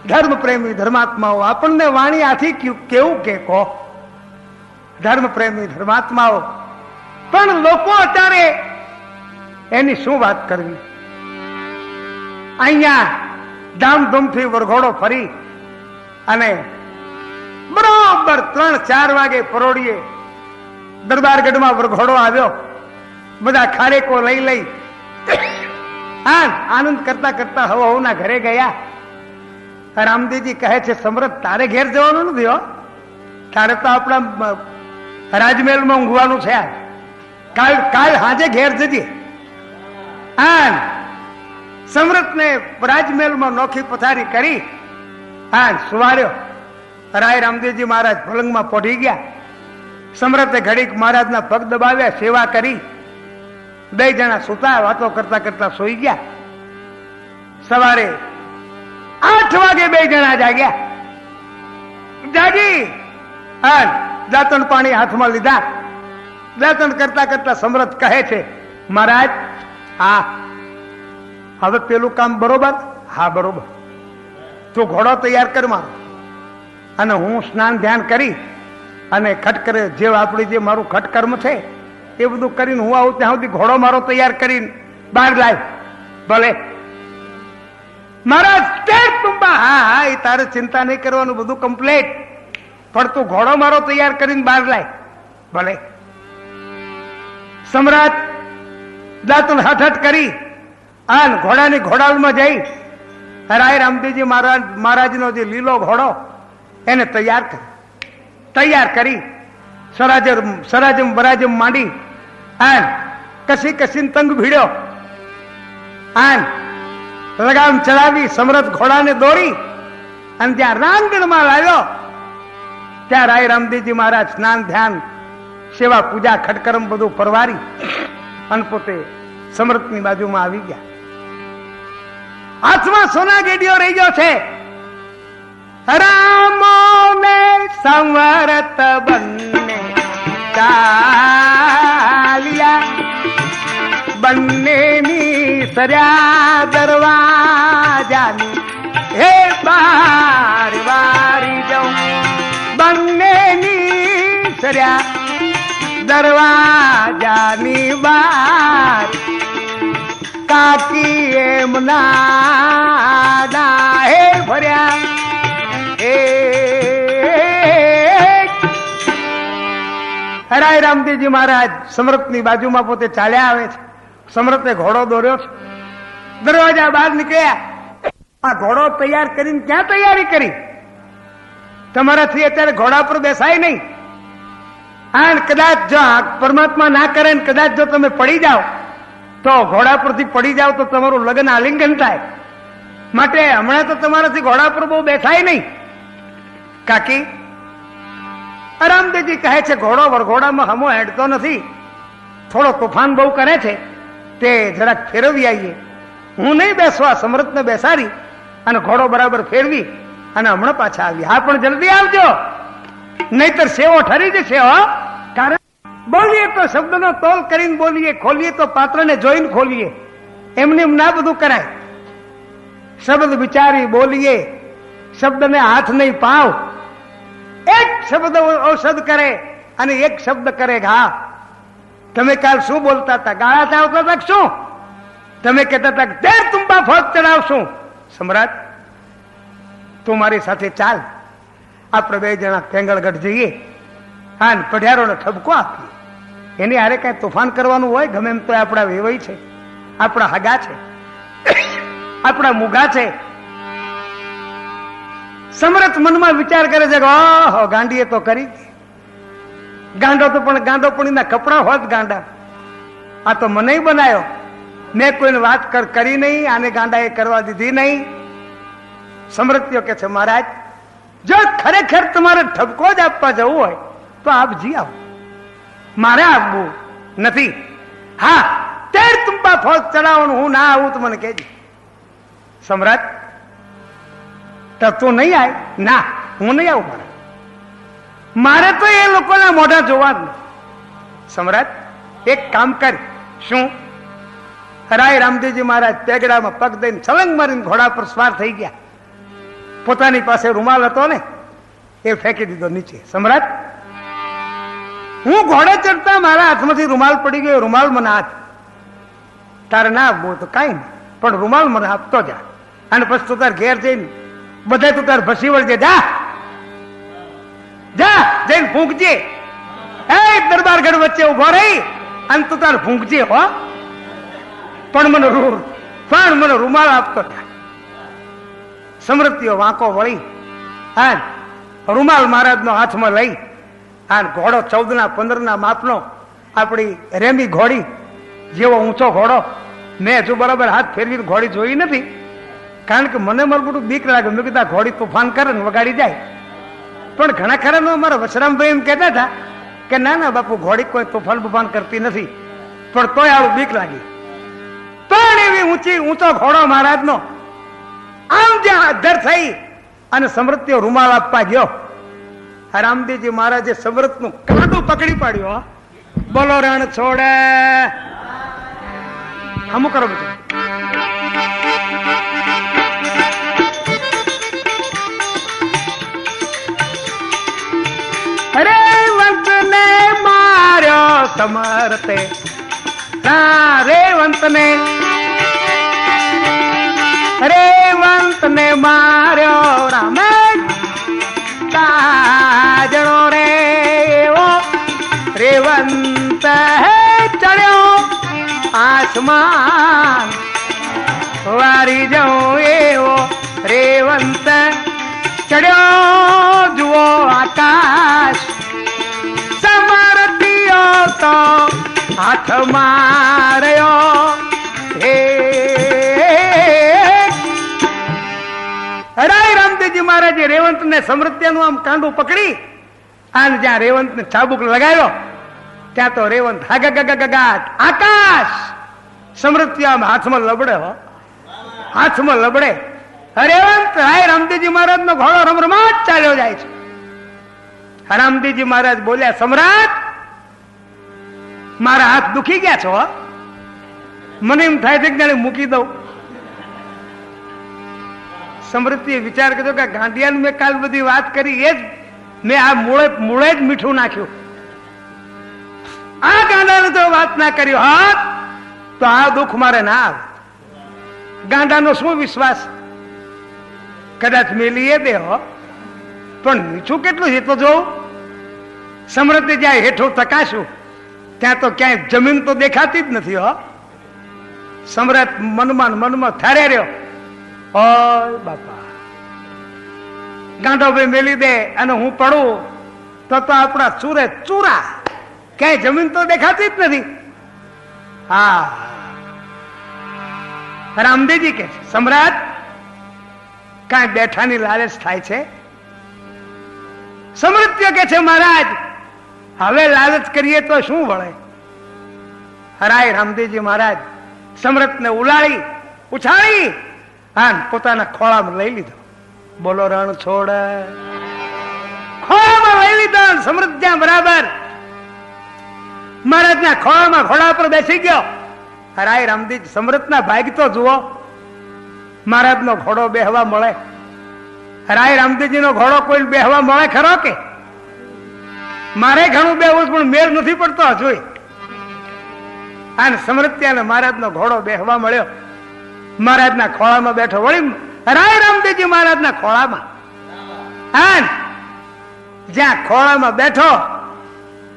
ધર્મ પ્રેમી ધર્માત્માઓ આપણને વાણી આથી કેવું કે કહો, ધર્મ પ્રેમી ધર્માત્માઓ, પણ લોકો અત્યારે એની શું વાત કરવી? અહીંયા ધામધૂમથી વરઘોડો ફરી અને બરોબર 3-4 વાગે પરોડીએ દરબારગઢમાં વરઘોડો આવ્યો. બધા ખારેકો લઈ આનંદ કરતા કરતા હવના ઘરે ગયા. રામદેવજી કહે છે, સમરથ તારે ઘેર જવાનું નથી હો, તારે તો આપણા રાજમહેલમાં ઊંઘવાનું છે. કાલ હાજે ઘેર જજે. સમરથને રાજમહેલમાં નોખી પથારી કરી સુવાર્યો. રાય રામદેવજી મહારાજ પલંગમાં પોઢી ગયા. સમરથે ઘડીક મહારાજના પગ દબાવ્યા, સેવા કરી. 2 જણા સુતા વાતો કરતા કરતા સોઈ ગયા. સવારે 8 વાગે 2 જણા જાગી દાંતણ પાણી હાથમાં લીધા. દાંતણ કરતા કરતા સમરથ કહે છે, મહારાજ હા હવે પેલું કામ બરોબર? હા બરોબર. તું ઘોડો તૈયાર કર મારો, અને હું સ્નાન ધ્યાન કરી અને ખટકરે જે આપણી જે મારું ખટકર્મ છે એ બધું કરીને હું આવું ત્યાં સુધી ઘોડો મારો તૈયાર કરીને બહાર લાવ. ભલે મહારાજ તુંબા. હા એ તારે ચિંતા નહીં કરવાનું, બધું કમ્પ્લીટ, પણ તું ઘોડો મારો તૈયાર કરીને બહાર લાય. ભલે. સમ્રાટ દાંતણ હઠ કરી ઘોડાની ઘોડાલમાં જઈ રાય રામદેવજી મહારાજનો જે લીલો ઘોડો એને તૈયાર કરી સરાજમ બરાજમ માંડી કસીને તંગ ભીડ્યો. લગામ ચડાવી સમરથ ઘોડાને દોરી અને જ્યાં રાંગણમાં લાવ્યો ત્યાં રાય રામદેવજી મહારાજ સ્નાન ધ્યાન સેવા પૂજા ખટકરમ બધું પરવારી અને પોતે સમરથની બાજુમાં આવી ગયા. હાથમાં સોના ગેડીઓ રહી ગયો છે. રામો ને સમરથ બંને ચાલ્યા, બંનેની સર્યા દરવાજાની હે બાર વારી જાઉં, બંનેની સર્યા દરવાજાની બાર કાકી એમના ડાહે ભર્યા. રાય રામદેવજી મહારાજ સમરથની બાજુમાં પોતે ચાલ્યા આવે છે. સમરથે ઘોડો દોર્યો છે. દરવાજા બહાર નીકળ્યા. આ ઘોડો તૈયાર કરીને ક્યાં તૈયારી કરી? તમારાથી અત્યારે ઘોડા પર બેસાય નહીં. કદાચ જો પરમાત્મા ના કરે ને કદાચ જો તમે પડી જાઓ તો ઘોડા પરથી પડી જાઓ તો તમારું લગ્ન આલિંગન થાય. માટે હમણાં તો તમારાથી ઘોડા પર બહુ બેસાય નહીં. કાકી રામદેવજી કહે છે, ઘોડો વરઘોડામાં હમો હેડતો નથી, થોડો તોફાન બહુ કરે છે, તે જરાક ફેરવી આવીએ. હું નહીં બેસવા, સમરથને બેસાડી અને ઘોડો બરાબર ફેરવી અને હમણાં પાછા આવી. હા પણ જલ્દી આવજો, નહીતર સેવો ઠરી જશે. કારણ બોલીએ તો શબ્દનો તોલ કરીને બોલીએ, ખોલીએ તો પાત્રને જોઈને ખોલીએ. એમને એમ ના બધું કરાય. શબ્દ વિચારી બોલીએ, શબ્દને હાથ નહીં પાવ. એક શબ્દ ઔષધ કરે અને એક શબ્દ કરે ઘા. તમે કાલ શું બોલતા હતા? ગાળા આવતા હતા શું? તમે કહેતા હતા તેર તુંબા ફોજ ચડાવશું. સમ્રાટ તું મારી સાથે ચાલ, આપણે 2 જણા પેંગળગઢ જઈએ. પઢિયારોને ઠપકો આપીએ. એની હારે કઈ તોફાન કરવાનું હોય ગમે એમ તો આપણા વેવાઈ છે, આપણા હગા છે, આપણા મુઘા છે. સમરથ મનમાં વિચાર કરે છે કે ઓહો ગાંડીએ તો કરી, ગાંડો તો પણ ગાંડોપણીના કપડા હોત ગાંડા. આ તો મને બનાવ્યો, મેં કોઈને વાત કરી નહીં, આને ગાંડા એ કરવા દીધી નહીં. સમરથ્યો કે છે, મહારાજ જો ખરેખર તમારે ઠપકો જ આપવા જવું હોય તો આપ જી આવો, મારે આવવું નથી. હા 13 તુંબા ફોજ ચડાવવાનું, હું ના આવું તો મને કહેજે. સમ્રાટ તું નહીં આય? ના હું નહીં આવું, મારે તો એ લોકોના મોઢા જોવા જ નહીં. સમ્રાટ એક કામ કર. શું? રાય રામદેવજી મહારાજ પેગડામાં પગ દઈને છલંગ મારીને ઘોડા પર સવાર થઈ ગયા પોતાની પાસે રૂમાલ હતો ને એ ફેંકી દીધો નીચે. સમ્રાટ, હું ઘોડે ચડતા મારા હાથમાંથી રૂમાલ પડી ગયો, રૂમાલ મને હાથ. તારે ના આપવું તો કાંઈ નહીં, પણ રૂમાલ મને આપતો જા. અને પછી તું તાર ઘેર જઈને બધા તું તાર ભસી વળજે. જા જા, જઈને ફૂંકજે. એ દરબારગઢ વચ્ચે ઉભો રહી અને તું તાર ફૂંકજે. હો, પણ મને રૂમાલ આપતો જા. સમૃદ્ધિઓ વાંકો વળી હા રૂમાલ મહારાજનો હાથમાં લઈ આ ઘોડો 14-15 માપનો આપણી રેમી ઘોડી જેવો ઊંચો ઘોડો. મેં હજુ બરાબર હાથ ફેરવીને ઘોડી જોઈ નથી, કારણ કે મને મારું બધું બીક લાગે. મેં કીધા ઘોડી તોફાન કરે ને વગાડી જાય. પણ ઘણા ખરા અમારા વશરામભાઈ એમ કહેતા હતા કે ના ના બાપુ, ઘોડી કોઈ તોફાન બુફાન કરતી નથી. પણ તોય આવું બીક લાગી. પણ એવી ઊંચો ઘોડો મહારાજનો આમ જ્યાં અધર થઈ અને સમૃદ્ધિઓ રૂમાલ આપવા ગયો, રામદેવજી મહારાજે સમૃદ્ધનું કાંડું પકડી પાડ્યો. બોલો રણ છોડે. હમું કરો બધું. અરે વંત ને માર્યો સમર્થે, રેવંત ને રેવંત ને માર્યો રામે તાજણો રે એવો રેવંત હે ચડ્યો આસમાન વારી જાઉં એવો રેવંત ચડ્યો જુઓ આકાશ. સમરતીઓ તો હાથ માર્યો હે. રાય રામદેવજી મહારાજે રેવંત ને સમૃદ્ધિનું આમ કાંડું પકડી અને જ્યાં રેવંત ને ચાબુક લગાવ્યો ત્યાં તો રેવંત હાગાગાગાગાટ આકાશ. સમૃદ્ધિ આમ હાથમાં લબડે. હો, હાથમાં લબડે. રેવંત રાય રામદેવજી મહારાજ નો ઘોડો રમરમાટ ચાલ્યો જાય છે. રામદેવજી મહારાજ બોલ્યા, સમ્રાટ, મારા હાથ દુખી ગયા છો. મને એમ થાય છે કે જાણે મૂકી દઉં. સમૃદ્ધિએ વિચાર કર્યો કે ગાંડિયાનું મેં કાલ બધી વાત કરી એ જ મેં આ મૂળે જ મીઠું નાખ્યું. આ ગાંડાને તો વાત ના કર્યો હોત તો આ દુઃખ મારે ના આવે. ગાંડાનો શું વિશ્વાસ, કદાચ મેલીએ દે હો, પણ મીઠું કેટલું છે તો જોઉં. સમૃદ્ધિ જ્યાં હેઠું તકાશું ત્યાં તો ક્યાંય જમીન તો દેખાતી જ નથી. હો, સમ્રાટ મનમાં થારે રહ્યો. ઓય બાપા, ગાંડો ભાઈ મેલી દે અને હું પડું તો આપણા ચૂરે ચૂરા, ક્યાંય જમીન તો દેખાતી જ નથી. હા, રામદેવજી કે છે, સમ્રાટ, કાંઈ બેઠાની લાલચ થાય છે? સમૃદ્ધિ કે છે, મહારાજ હવે લાલચ કરીએ તો શું વળે. હરાય રામદેવજી મહારાજ સમૃદ્ધને ઉછાળી હા પોતાના ખોળામાં લઈ લીધો. બોલો રણ છોડ. ખોળામાં લઈ લીધો. સમૃદ્ધ જ્યાં બરાબર મહારાજના ખોળામાં ઘોડા પર બેસી ગયો. રાય રામદેવ સમૃદ્ધના ભાગ તો જુઓ, મહારાજનો ઘોડો બેહવા મળે. રાય રામદેવજીનો ઘોડો કોઈ બેહવા મળે ખરો કે? મારે ઘણું બેહવું પણ મેળ નથી પડતો હજુ. અને સમૃદ્ધિ મહારાજનો ઘોડો બેહવા મળ્યો. મહારાજના ખોળામાં બેઠો. વળી રાય રામદેવજી મહારાજના ખોળામાં. હા, જ્યાં ખોળામાં બેઠો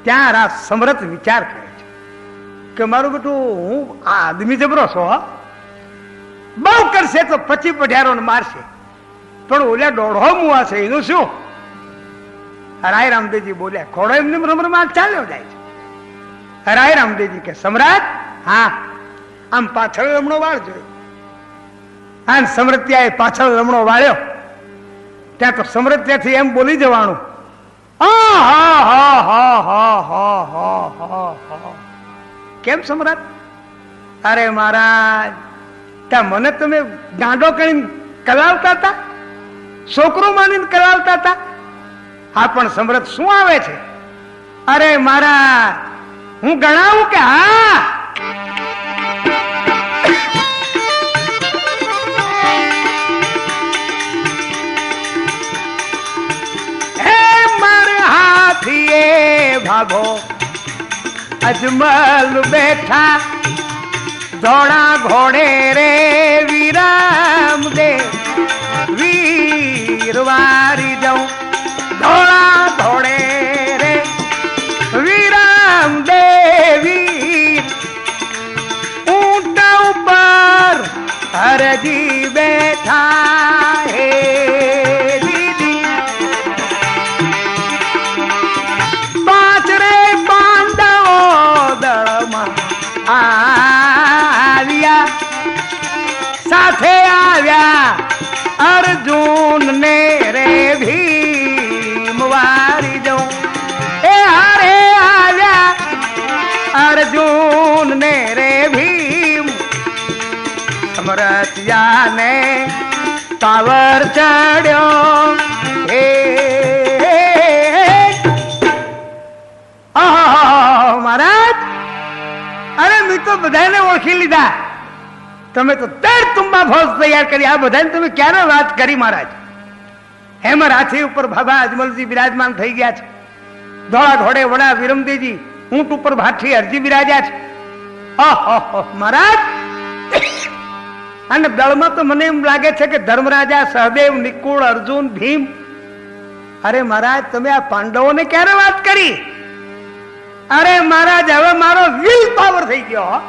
ત્યાં સમૃદ્ધ વિચાર કરે છે કે મારું બેટું હું આ આદમી જબરો છો, બહુ કરશે તો 25 પઢિયારો મારશે, પણ ઓલા દોઢો મુવા છે એનું શું? રાય રામદેવજી બોલ્યા, ઘોડો એમને રમરમાટ ચાલ્યો જાય છે. રાય રામદેવજી કે, સમ્રાટ, હા, આમ પાછળ રમણો વાળ જોયો. હા, સમૃદ્ધિયાએ પાછળ રમણો વાળ્યો ત્યાં તો સમૃદ્ધિયાથી એમ બોલી જવાનું, કેમ સમ્રાટ? અરે મહારાજ, ત્યાં મને તમે ગાંડો કરીને કલાવતા હતા, છોકરો માનીને કલાવતા હતા. હા, પણ સમૃદ્ધ શું આવે છે? અરે મહારાજ, હું ગણાવું કે હા? વાઘો અજમલ બેઠા ધોળા ઘોડે રે વિરામ દે વીર વારી જાઉં ધોળા ઘોડે રે વિરામ દેવી ઊંટ ઉપર હરજી બેઠા હે દીદી પાંચ રે પાંડવો દળમાં આવ્યા સાથે આવ્યા અર્જુન ને રે ભીમ વારી જાઉં એ હારે આવ્યા અર્જુન ને રે ભીમ સમરથિયા ને પાવર ચડ્યો હે મહારાજ અરે મેં તો બધાને ઓળખી લીધા તમે તો તેર તુંબા ફોજ તૈયાર કરી આ બધાને તમે ક્યારે વાત કરી મહારાજ હેમર હાથી ઉપર બાબા અજમલજી બિરાજમાન થઈ ગયા છે ધોળા ઘોડે વડા વિરમદેવજી ઊંટ ઉપર ભાઠી હરજી બિરાજ્યા છે મહારાજ અને દળમાં તો મને એમ લાગે છે કે ધર્મરાજા સહદેવ નિકુળ અર્જુન ભીમ અરે મહારાજ તમે આ પાંડવોને ક્યારે વાત કરી અરે મહારાજ હવે મારો વિલ પાવર થઈ ગયો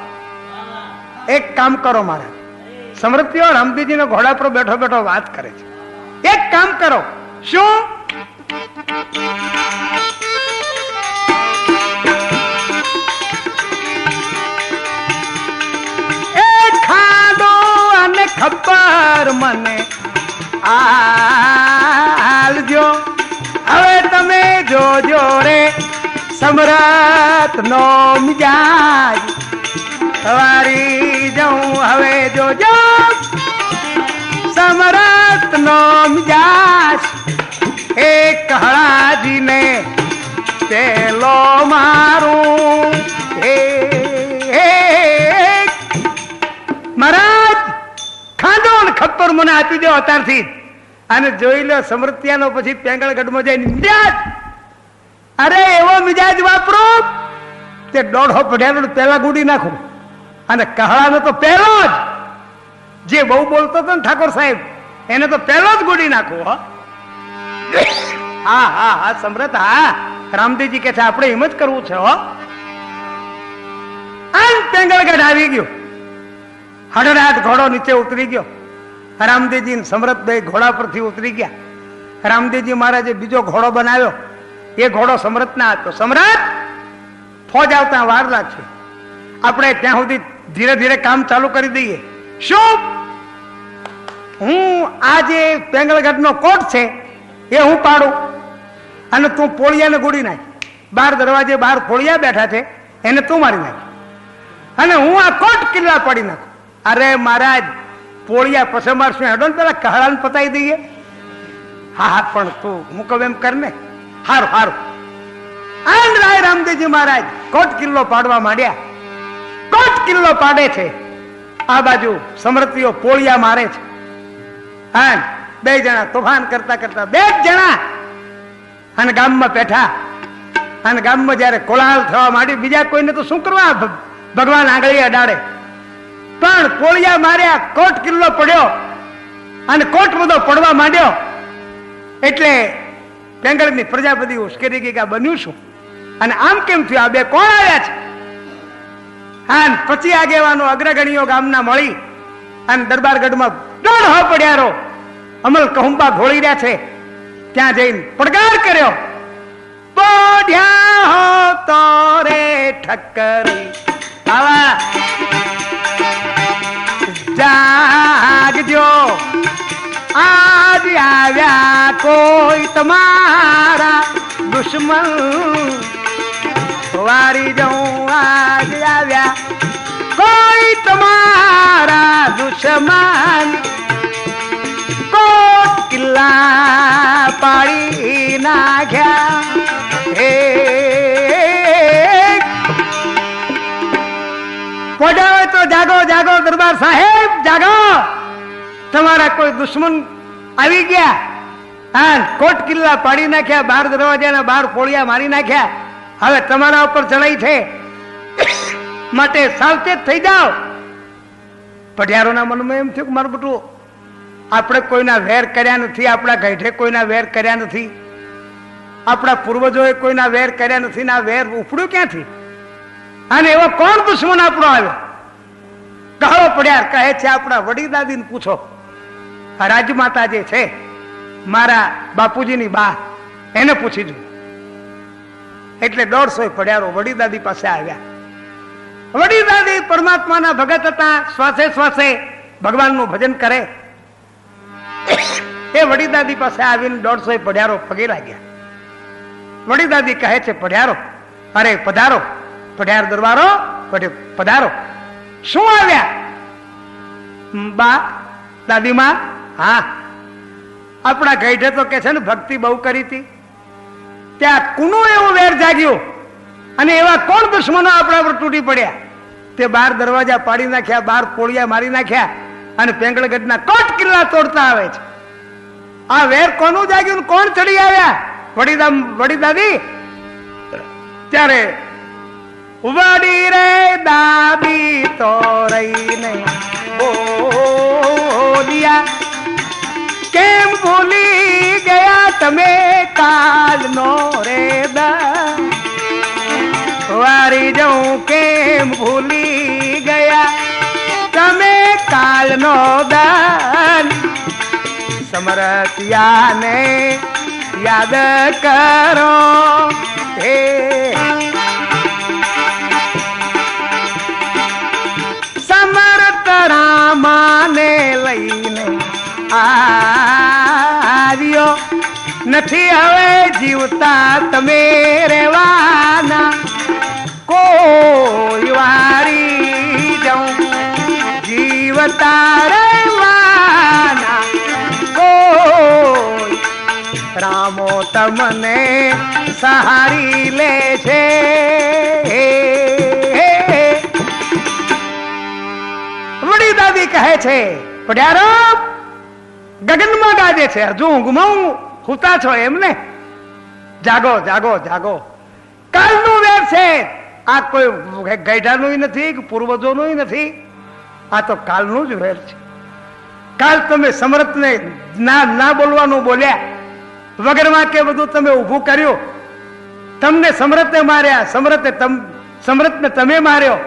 એક કામ કરો મહારાજ સમૃદ્ધિઓ રામદેવજી ના ઘોડા પર બેઠો બેઠો વાત કરે છે એક કામ કરો શું ખબર મને આલજો હવે તમે જોજો રે સમ્રાટ નો મિજાજ સવારી જાઉં હવે જોજો સમ્રાટ નો મિજાજ એક હળાજી ને પેલો મારું મહારાજ ખાંડો ને ખપ્પર મને આપી દો અત્યારથી અને જોઈ લો સમૃદ્ધિયાનો પછી પેંગળગઢમાં જઈને મિજાજ અરે એવો મિજાજ વાપરો તે દોઢો પઢિયાનો પેલા ગુડી નાખું અને કહળાનો તો પહેલો જ જે બહુ બોલતો હતો ને ઠાકોર સાહેબ એને તો પહેલો જ ગુડી નાખું હા હા હા સમૃદ્ધ હા રામદેવજી કે છે આપણે એમ જ કરવું છે હો આમ પેંગળગઢ આવી ગયો હડરાટ ઘોડો નીચે ઉતરી ગયો રામદેવજી સમરથ બે ઘોડા પરથી ઉતરી ગયા રામદેવજી મહારાજે બીજો ઘોડો બનાવ્યો એ ઘોડો સમરથ ના હતો સમરથ ફોજ આવતા વાર લાગશે આપણે ત્યાં સુધી ધીરે ધીરે કામ ચાલુ કરી દઈએ શું હું આ જે પેંગળગઢ નો કોટ છે એ હું પાડું અને તું પોળિયાને ગોળી નાખ બાર દરવાજે બાર પોળિયા બેઠા છે એને તું મારી નાખ અને હું આ કોટ કિલ્લા પાડી નાખું અરે મહારાજ પોળિયા પછી મારશું હેડો ને પેલા કહળાને પતાવી દઈએ હા હા પણ તું હું કહું એમ કર ને હારું હારું આંદ રાય રામદેવજી મહારાજ કોટ કિલ્લો પાડવા માંડ્યા કોટ કિલ્લો પાડે છે આ બાજુ સમૃદ્ધિઓ પોળિયા મારે છે હા બે જણા તોફાન કરતા કરતા બે જણા અને ગામમાં બેઠા અને ગામમાં જયારે કોલાહલ થવા માંડી બીજા કોઈને તો શું કરવા ભગવાન આંગળી અડાડે પણ પોળિયા માર્યા કોટ કિલ્લો પડ્યો અને કોટ બધો પડવા માંડ્યો એટલે પેંગળની પ્રજાપતિ ઉશ્કેરી ગઈ કે બન્યું શું અને આમ કેમ થયું આ બે કોણ આવ્યા છે હા પછી આગેવાનો અગ્રગણીઓ ગામના મળી અને દરબારગઢમાં દોઢ પડ્યારો અમલ કહુંબા ઘોળી રહ્યા છે ત્યાં જઈને પડકાર કર્યો બોઢ્યા હો તો રે ઠક્કરી આવા જાગજો આજ આવ્યા કોઈ તમારા દુશ્મન વારી જાઉં આજ આવ્યા કોઈ તમારા દુશ્મન કોટ કિલ્લા પાડી નાખ્યા હે પડ્યો તો જાગો જાગો દરબાર સાહેબ જાગો તમારા કોઈ દુશ્મન આવી ગયા હા કોટ કિલ્લા પાડી નાખ્યા બાર દરવાજાના બાર પોળિયા મારી નાખ્યા હવે તમારા ઉપર ચડાઈ છે માટે સાવચેત થઈ જાઓ. પઢિયારોના મનમાં એમ થયું કે મારું બેટું આપણે કોઈના વેર કર્યા નથી, આપણા ગઈઢે કોઈના વેર કર્યા નથી, આપણા પૂર્વજોએ કોઈના વેર કર્યા નથી, ના વેર ઉપડ્યું ક્યાંથી? અને એવો કોણ દુશ્મન આપણો આવ્યો? કહો પઢિયાર કહે છે આપણા વડી દાદીને પૂછો. રાજમાતા જે છે મારા બાપુજીની બા, એને પૂછી જો. એટલે 150 પઢિયારો વડી દાદી પાસે આવ્યા. વડી દાદી પરમાત્માના ભગત હતા, શ્વાસે શ્વાસે ભગવાનનું ભજન કરે. એ વડી દાદી પાસે આવીને 150 પઢિયારો પગે લાગ્યા. વડી દાદી કહે છે પઢિયારો, અરે પધારો, પઢિયાર દરબારો પધારો. શું આવ્યા? બા દાદીમાં, હા આપણા ગઈઢે તો કે છે ને ભક્તિ બહુ કરી હતી, ત્યાં કુનું એવું વેર જાગ્યું અને એવા કોણ દુશ્મનો આપણા પર તૂટી પડ્યા? તે 12 દરવાજા પાડી નાખ્યા, 12 પોળિયા મારી નાખ્યા અને પેંગળગઢના કોટ કિલ્લા તોડતા આવે છે. આ વેર કોનું જાગ્યું, કોણ ચડી આવ્યા? વડી દાદી. ત્યારે વડી રે દાદી તો રહીને બોલ્યા, કેમ ભૂલી ગયા તમે કાલનો રે દા? વારી જાઉં કેમ ભૂલી ગયા તમે કાલનો દાન? સમરસિયાને યાદ કરો હે, સમર્થ રામાને લઈને આવ્યો નથી, હવે જીવતા તમે રેવાના. કોઈ વારી જાઉં જીવતા રેવાના, કોઈ રામો તમને સહારી લે છે. વડી દાદી કહે છે પઢિયારો ગગનમાં ગાજે છે, હજુ ઊંઘમાં હુતા છો એમને? જાગો જાગો જાગો, કાલનું વેર છે. આ કોઈ ગઈઢાનું નથી કે પૂર્વજોનું નથી, આ તો કાલનું જ વેર છે. કાલ તમે સમરથને ના બોલવાનું બોલ્યા, વગરમાં કે બધું તમે ઊભું કર્યું, તમને સમરથને માર્યા, સમરથને તમે માર્યો.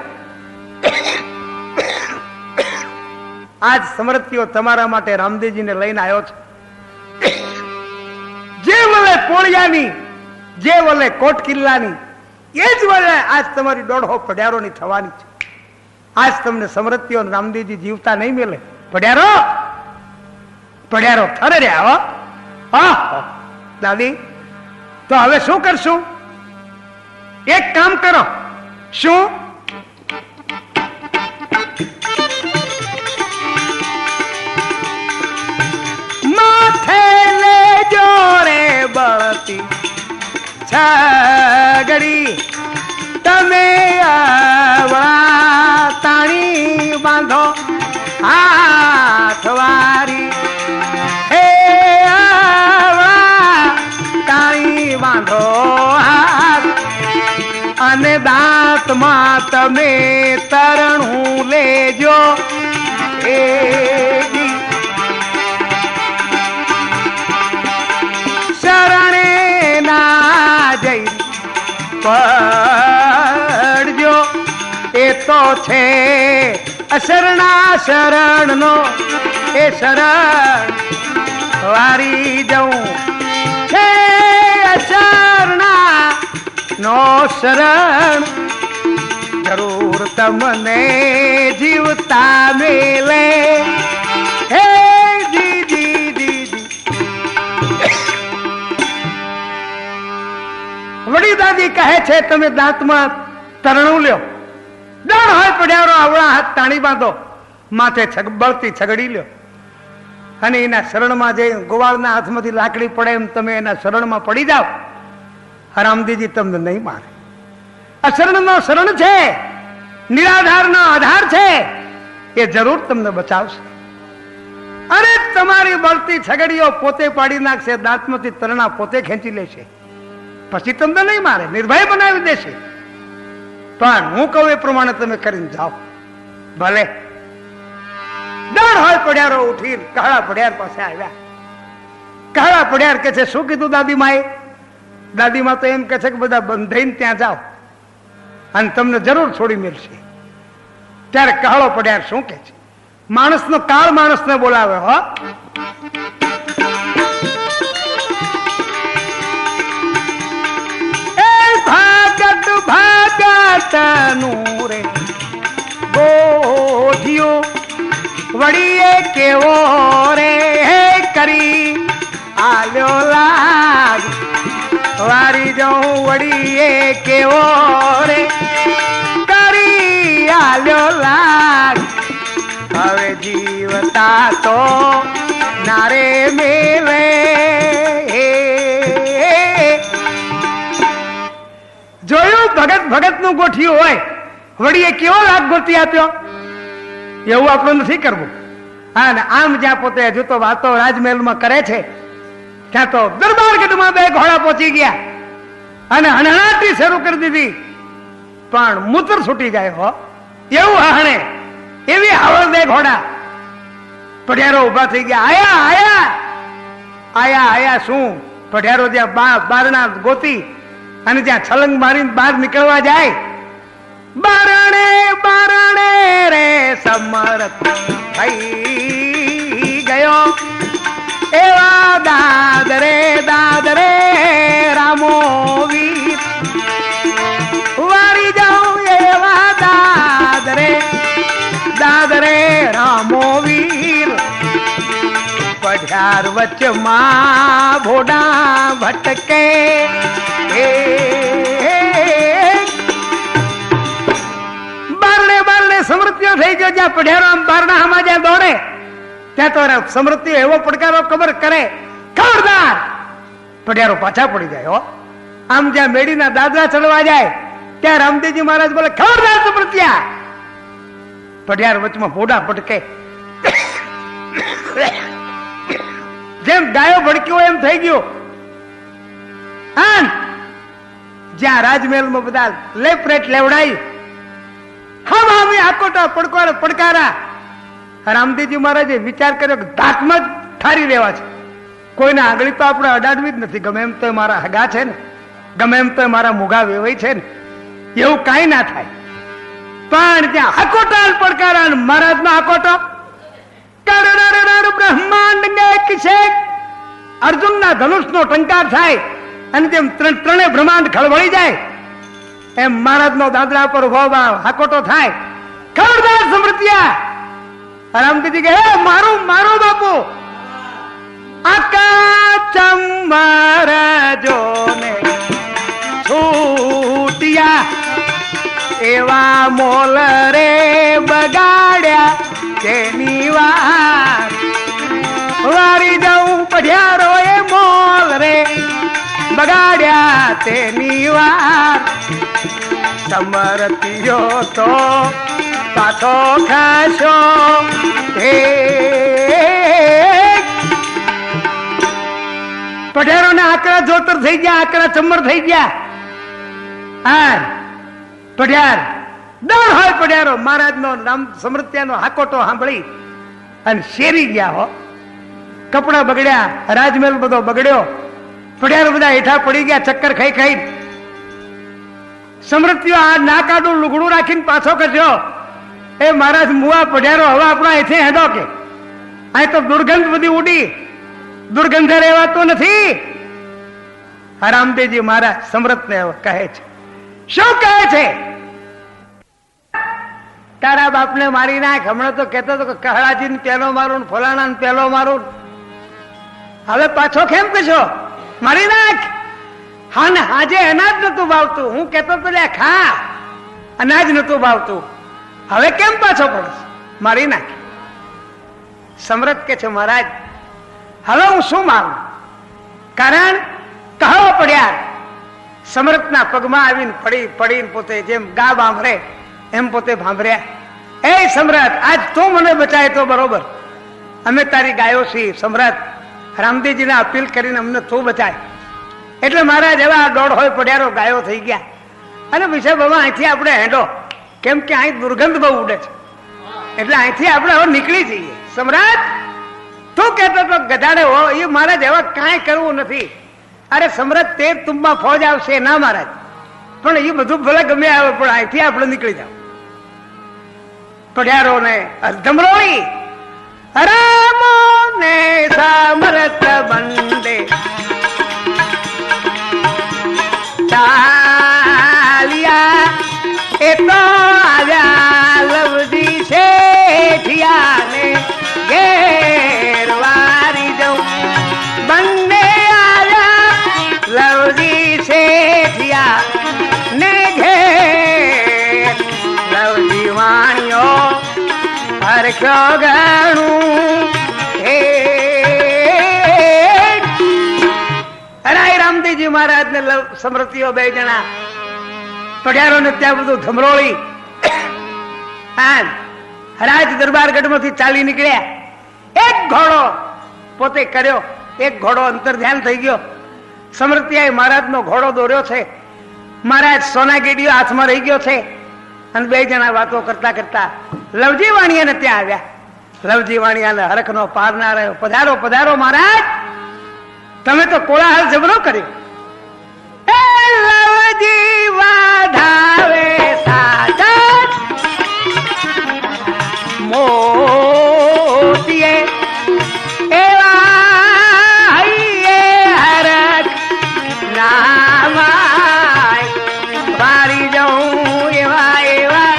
આજ સમરથીઓ તમારા માટે રામદેવજીને લઈને આવ્યો છે. જે વલે પોળિયાની, જે વલે કોટ કિલ્લાની, એ જ વલે આજ તમારી 150 પઢિયારોની થવાની છે. આજ તમને સમરથીઓ રામદેવજી જીવતા નહીં મળે. પઢિયારો થરે રહ્યા હો. દાદી તો હવે શું કરશું? એક કામ કરો. શું? માથે લેજો રે બળતી છગડી, તમે આવડા તાણી બાંધો હાથ વારી. હે આવડા તાણી બાંધો હાથ, અને દાંતમાં તમે તરણું લેજો. શરણે ના જઈ પડજો, એ તો છે અશરણા શરણનો. એ શરણ વારી જવું છે, અશરણા નો શરણ. જરૂર તમને જીવતા મેલે. હે દીદી દીદી. વડી દાદી કહે છે તમે દાંતમાં તરણું લ્યો, દળ હોય પઢિયારો આવડા હાથ તાણી બાંધો, માથે બળતી છગડી લ્યો, અને એના શરણમાં જઈ ગોવાળના હાથમાંથી લાકડી પડે એમ તમે એના શરણમાં પડી જાઓ. રામદેવજી તમને નહીં મારે. આ શરણનો શરણ છે, નિરાધારનો આધાર છે, એ જરૂર તમને બચાવશે. અરે તમારી બળતી છગડીઓ પોતે પાડી નાખશે, દાંતમાંથી તરણા પોતે ખેંચી લેશે. પછી તમને નહીં મારે, નિર્ભય બનાવી દેશે. પણ હું કહું એ પ્રમાણે તમે કરીને જાઓ. ભલે. ડર હોય પડિયારો ઉઠી કહળા પડિયાર પાસે આવ્યા. કહળા પડિયાર કે છે શું કીધું દાદીમાએ? દાદીમા તો એમ કે છે કે બધા બંધાઈને ત્યાં જાઓ અને તમને જરૂર છોડી મેળશે. ત્યારે કહળો પડિયાર શું કે છે? માણસનો કાળ માણસને બોલાવે. હો ભાગત ભાગત નું રે ગોધિયો વડીએ કેવો રે કરી આલ્યો લાગ વારી જાઉં વડીએ કેવો રે કરી આલ્યો લાગ હવે જીવતા તો નારે મેલે. જોયું ભગત ભગત નું ગોઠિયું હોય વડીએ કેવો લાગ ગોતી આપ્યો. એવું આપણે નથી કરવું. અને આમ જ્યાં પોતે હજુ તો વાતો રાજમહેલમાં કરે છે ત્યાં તો દરબારગઢમાં 2 ઘોડા પહોંચી ગયા અને હણહણાટી શરૂ કરી દીધી. પણ મૂત્ર છૂટી જાય. હો એવું હણે એવી હવળ 2 ઘોડા. પઢિયારો ઉભા થઈ ગયા. આયા આયા આયા આયા શું? પઢિયારો જ્યાં બારણા ગોતી અને જ્યાં છલંગ મારીને બહાર નીકળવા જાય, બારણે બારણે રે સમર્થ થઈ ગયો એવા દાદરે રામો વીર વારી જાઉં એવા દાદરે રામો વીર. પઢિયાર વચમાં ભોડા ભટકે બારણે સમૃદ્ધિઓ થઈ ગયો. જ્યાં પઢિયારો આમ બારણા આમાં જ્યાં દોડે ત્યાં તો સમૃદ્ધિ એવો પડકારો ખબર કરે, ખબરદાર. પઢિયારો પાછા પડી જાય. હો આમ જ્યાં મેડીના દાદરા ચડવા જાય ત્યાં રામદેવજી મહારાજ બોલે ખબરદાર સમૃદ્ધિયા. પઢિયાર વચમાં ભોડા ભટકે. જેમ ગાયો ભડક્યો એમ થઈ ગયો. જ્યાં રાજમહેલમાં બધા લેપરેટ લેવડાઈ હમ આકોટા પડકારા. રામદેવજી મહારાજે વિચાર કર્યો કે ધાકમાં જ ઠારી દેવા છે. કોઈને આંગળી તો આપણે અડાડવી જ નથી. ગમે એમ તો મારા હગા છે ને, ગમે એમ તો મારા મુઘા વેવાઈ છે ને, એવું કાંઈ ના થાય. પણ ત્યાં આકોટા પડકારા. મહારાજ નો આકોટો બ્રહ્માંડ કિસે અર્જુન ના ધનુષ નો ટંકાર થાય અને તેમ ત્રણેય બ્રહ્માંડ ખળવળી જાય એમ મહારાજ નો દાદરા પર હાકોટો થાય. ખબરદાર સમૃદ્ધિયા. રામદેવજી કે મારું મારું બાપુ આકા ચમર જો ને છૂટિયા એવા મોલ રે બગાડ્યા તેની વાત વારી જાઉં પઢિયારો એ મોલ રે બગાડ્યા તેની વાત. સમરતીયો તો પાછો ખાશો હે. પઢિયારો ને આકરા જોતર થઈ ગયા, આકરા ચમર થઈ ગયા. પઢિયાર ડર હોય પઢિયારો મહારાજ નો નામ સમૃત્યાનો હાકોટો સાંભળી અને શેરી ગયા. હો કપડા બગડ્યા, રાજમહેલ બધો બગડ્યો. પઢિયારો બધા હેઠા પડી ગયા ચક્કર ખાઈ ખાઈ. સમૃત્યો આ ના કાઢું લુગડું રાખીને પાછો કરજો. એ મહારાજ મુવા પઢિયારો હવે આપણા અહીંથી હેડો કે અહીં તો દુર્ગંધ બધી ઉડી, દુર્ગંધે રહેવાતું નથી. રામદેવજી મહારાજ સમૃતને કહે છે. શું કહે છે? તારા બાપને મારી નાખ. હમણાં તો કહેતો હતો કે કહળાજી ને પેલો મારું, ફલાણા ને પેલો મારું. હવે પાછો કેમ કશો? મારી નાખ. હા ને આજે અનાજ નતું ભાવતું. હું કેતો તો લે ખા, અનાજ નતું ભાવતું. હવે કેમ પાછો પડે? મારી નાખ. સમરથ કે છે મહારાજ હવે હું શું મારું? કારણ કહો પડ્યા. સમરથના પગમાં આવીને પડીને પોતે જેમ ગા ભાંભરે એમ પોતે ભાંભર્યા. એ સમરથ આજ તું મને બચાય તો બરોબર. અમે તારી ગાયો છીએ. સમરથ રામદેવજીને અપીલ કરીને અમને તું બચાય. એટલે મારા જેવા દોઢ હોય પડિયારો ગાયો થઈ ગયા. અને વિશે બાબા અહીંથી આપણે હેંડો, કેમ કે અહીં દુર્ગંધ બહુ ઉડે છે, એટલે અહીંથી આપણે હવે નીકળી જઈએ. સમ્રાટ તું કહેતો તો ગધાડે હો, એ મારા જેવા કાંઈ કરવું નથી. અરે સમ્રાટ 13 તુંબમાં ફોજ આવશે ના મહારાજ, પણ એ બધું ભલે ગમે આવે, પણ અહીંથી આપણે નીકળી જાવ. પડિયારો ને ધમરોળી રામો ને સમરથ બંદે ચાલ્યા એ તો આવ્યા લવજી શેઠિયા ને ઘેરવારી જવું. બંને આવ્યા લવજી શેઠિયા ને ઘેર. લવજી વાણીઓ હરખ્યો ગણું હે. રાય રામદેવજી મહારાજ ને સમૃદ્ધિઓ બે જણા પડિયારો ને ત્યાં બધું ધમરોળી રાજ દરબારગઢ માંથી ચાલી નીકળ્યા. એક ઘોડો પોતે કર્યો, એક ઘોડો અંતર ધ્યાન થઈ ગયો. સમૃદ્ધિ મહારાજ નો ઘોડો દોર્યો છે, મહારાજ સોના ગેડીઓ હાથમાં રહી ગયો છે. અને બે જણા વાતો કરતા કરતા લવજી વાણિયાને ત્યાં આવ્યા. લવજી વાણિયાને હરખ નો પાર ના રહ્યો. પધારો પધારો મહારાજ, તમે તો કોલાહલ જબરો કર્યો. એ લવજી વાધાવે સાજા મોતીએ એવા હૈયે હરખ નામાય વારી જાઉં એવા એવા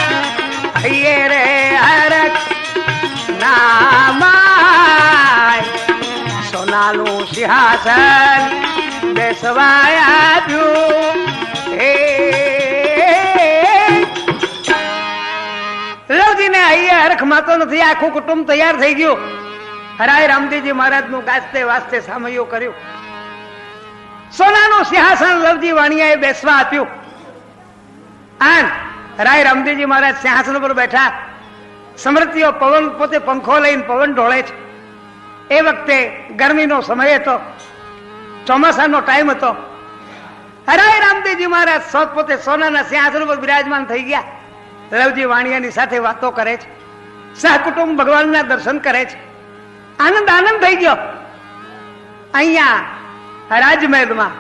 હૈયે રે હરખ નામાય. સોનાનું સિંહાસન બેસવાય આપ્યું. લવજીને અહીંયા હરખમાં તો નથી, આખું કુટુંબ તૈયાર થઈ ગયું. હરાય રામદેવજી મહારાજ નું ગાજતે વાજતે સામયો કર્યું. સોનાનું સિંહાસન લવજી વાણિયાએ બેસવા આપ્યું. આન રાય રામદેવજી મહારાજ સિંહાસન પર બેઠા. સમૃદ્ધિઓ પવન પોતે પંખો લઈને પવન ઢોળે છે. એ વખતે ગરમીનો સમય હતો, ચોમાસાનો ટાઈમ હતો. હરાય રામદેવજી મહારાજ પોતે સોનાના સિંહાસન પર બિરાજમાન થઈ ગયા. લવજી વાણિયાની સાથે વાતો કરે છે, સહકુટુંબ ભગવાનના દર્શન કરે છે. આનંદ આનંદ થઈ ગયો. અહીંયા રાજમહેલમાં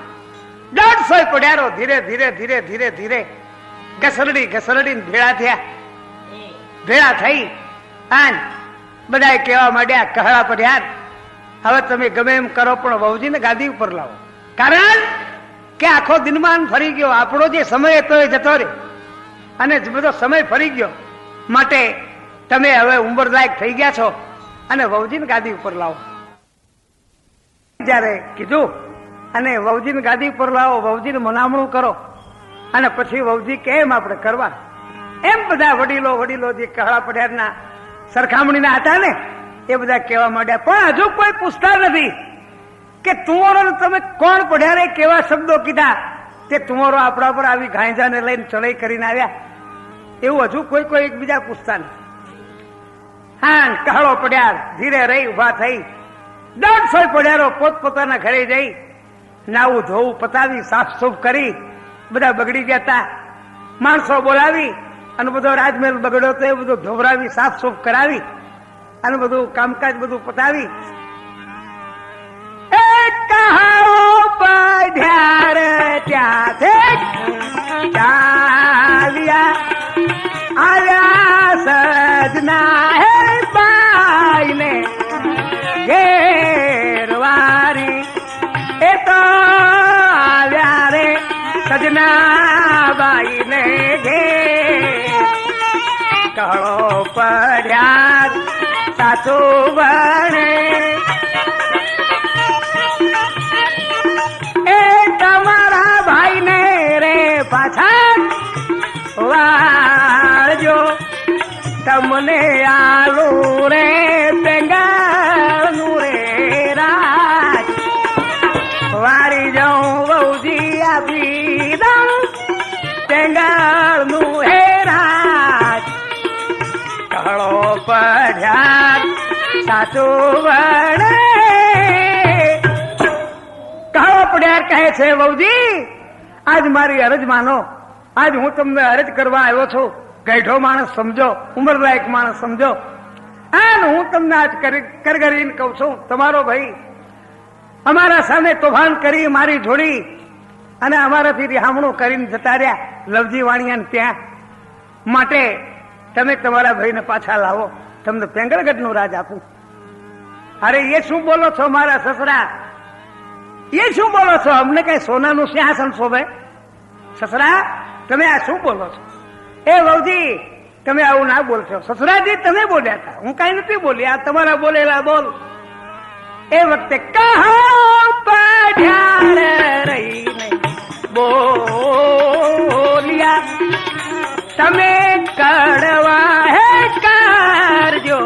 150 પડિયારો ધીરે ધીરે ધીરે ધીરે ધીરે ઘસરડી ઘસરડીને ભેળા થયા. ભેળા થઈ આન બધા કહેવા માંડ્યા, કહળા પડિયાર હવે તમે ગમે એમ કરો પણ વહુજીને ગાદી ઉપર લાવો. કારણ કે આખો દિનમાન ફરી ગયો, આપણો જે સમય હતો એ જતો રહ્યો અને બધો સમય ફરી ગયો. માટે તમે હવે ઉંમરલાયક થઈ ગયા છો અને વહુજીને ગાદી ઉપર લાવો. જયારે કીધું અને વહુજીને ગાદી ઉપર લાવો, વહુજીને મનામણું કરો અને પછી વહુજી કેમ આપણે કરવા, એમ બધા વડીલો વડીલો જે કહળા પડિયારના સરખામણીના હતા ને એ બધા કહેવા માંડ્યા. પણ હજુ કોઈ પૂછતા નથી કે તુંવરો તમે કોણ પડિયારે કેવા શબ્દો કીધા તે તુંવરો આપણા પર આવી ગાંજાને લઈને ચડાઈ કરીને આવ્યા, એવું હજુ કોઈ કોઈ એકબીજા પૂછતા નથી. હા, કહળો પડિયાર ધીરે રહી ઉભા થઈ. 150 પડિયારો પોતપોતાના ઘરે જઈ નાવું ધોવું પતાવી સાફ સૂફ કરી, બધા બગડી ગયા હતા. માણસો બોલાવી અને બધો રાજમહેલ બગડ્યો તો એ બધું ધોવરાવી સાફ સૂફ કરાવી અને બધું કામકાજ બધું પતાવી ત્યાંથી ચાલ્યા આવ્યા સજના હે બાઈને ઘેરવારી. એ તો આવ્યા રે સજના બાઈને ઘેર. કહળો પડ્યા સાચું બને એ તમારા ભાઈને રે પાછા વાળજો. તમને આલું રે પેંગાળનું રે રાજ વારી જાઉં વહુજી આપી દઉં પેંગાળનું હે રાજ. કહળો પડ્યા સાચું વડે કાળો પડિયાર કહે છે, વહુજી આજ મારી અરજ માનો, આજ હું તમને અરજ કરવા આવ્યો છું. ગઈઢો માણસ સમજો, ઉંમરલાયક માણસ સમજો. અને હું તમને આજ કરગરીને કહું છું, તમારો ભાઈ અમારા સામે તોફાન કરી મારી જોડી અને અમારાથી રિહામણું કરીને જતા રહ્યા લવજી વાણિયાને ત્યાં. માટે તમે તમારા ભાઈને પાછા લાવો, તમને પેંગળગઢનું રાજ આપું. અરે એ શું બોલો છો મારા સસરા, એ શું બોલો છો? અમને કઈ સોનાનું સિંહાસન શોભે? સસરા તમે આ શું બોલો છો? એ વહુજી તમે આવું ના બોલશો. સસરાજી તમે બોલ્યા હતા, હું કઈ નથી બોલી, આ તમારા બોલેલા બોલ. એ વખતે કહો પઢ્યાર રહીને બોલ્યા, તમે કડવા હે કરજો,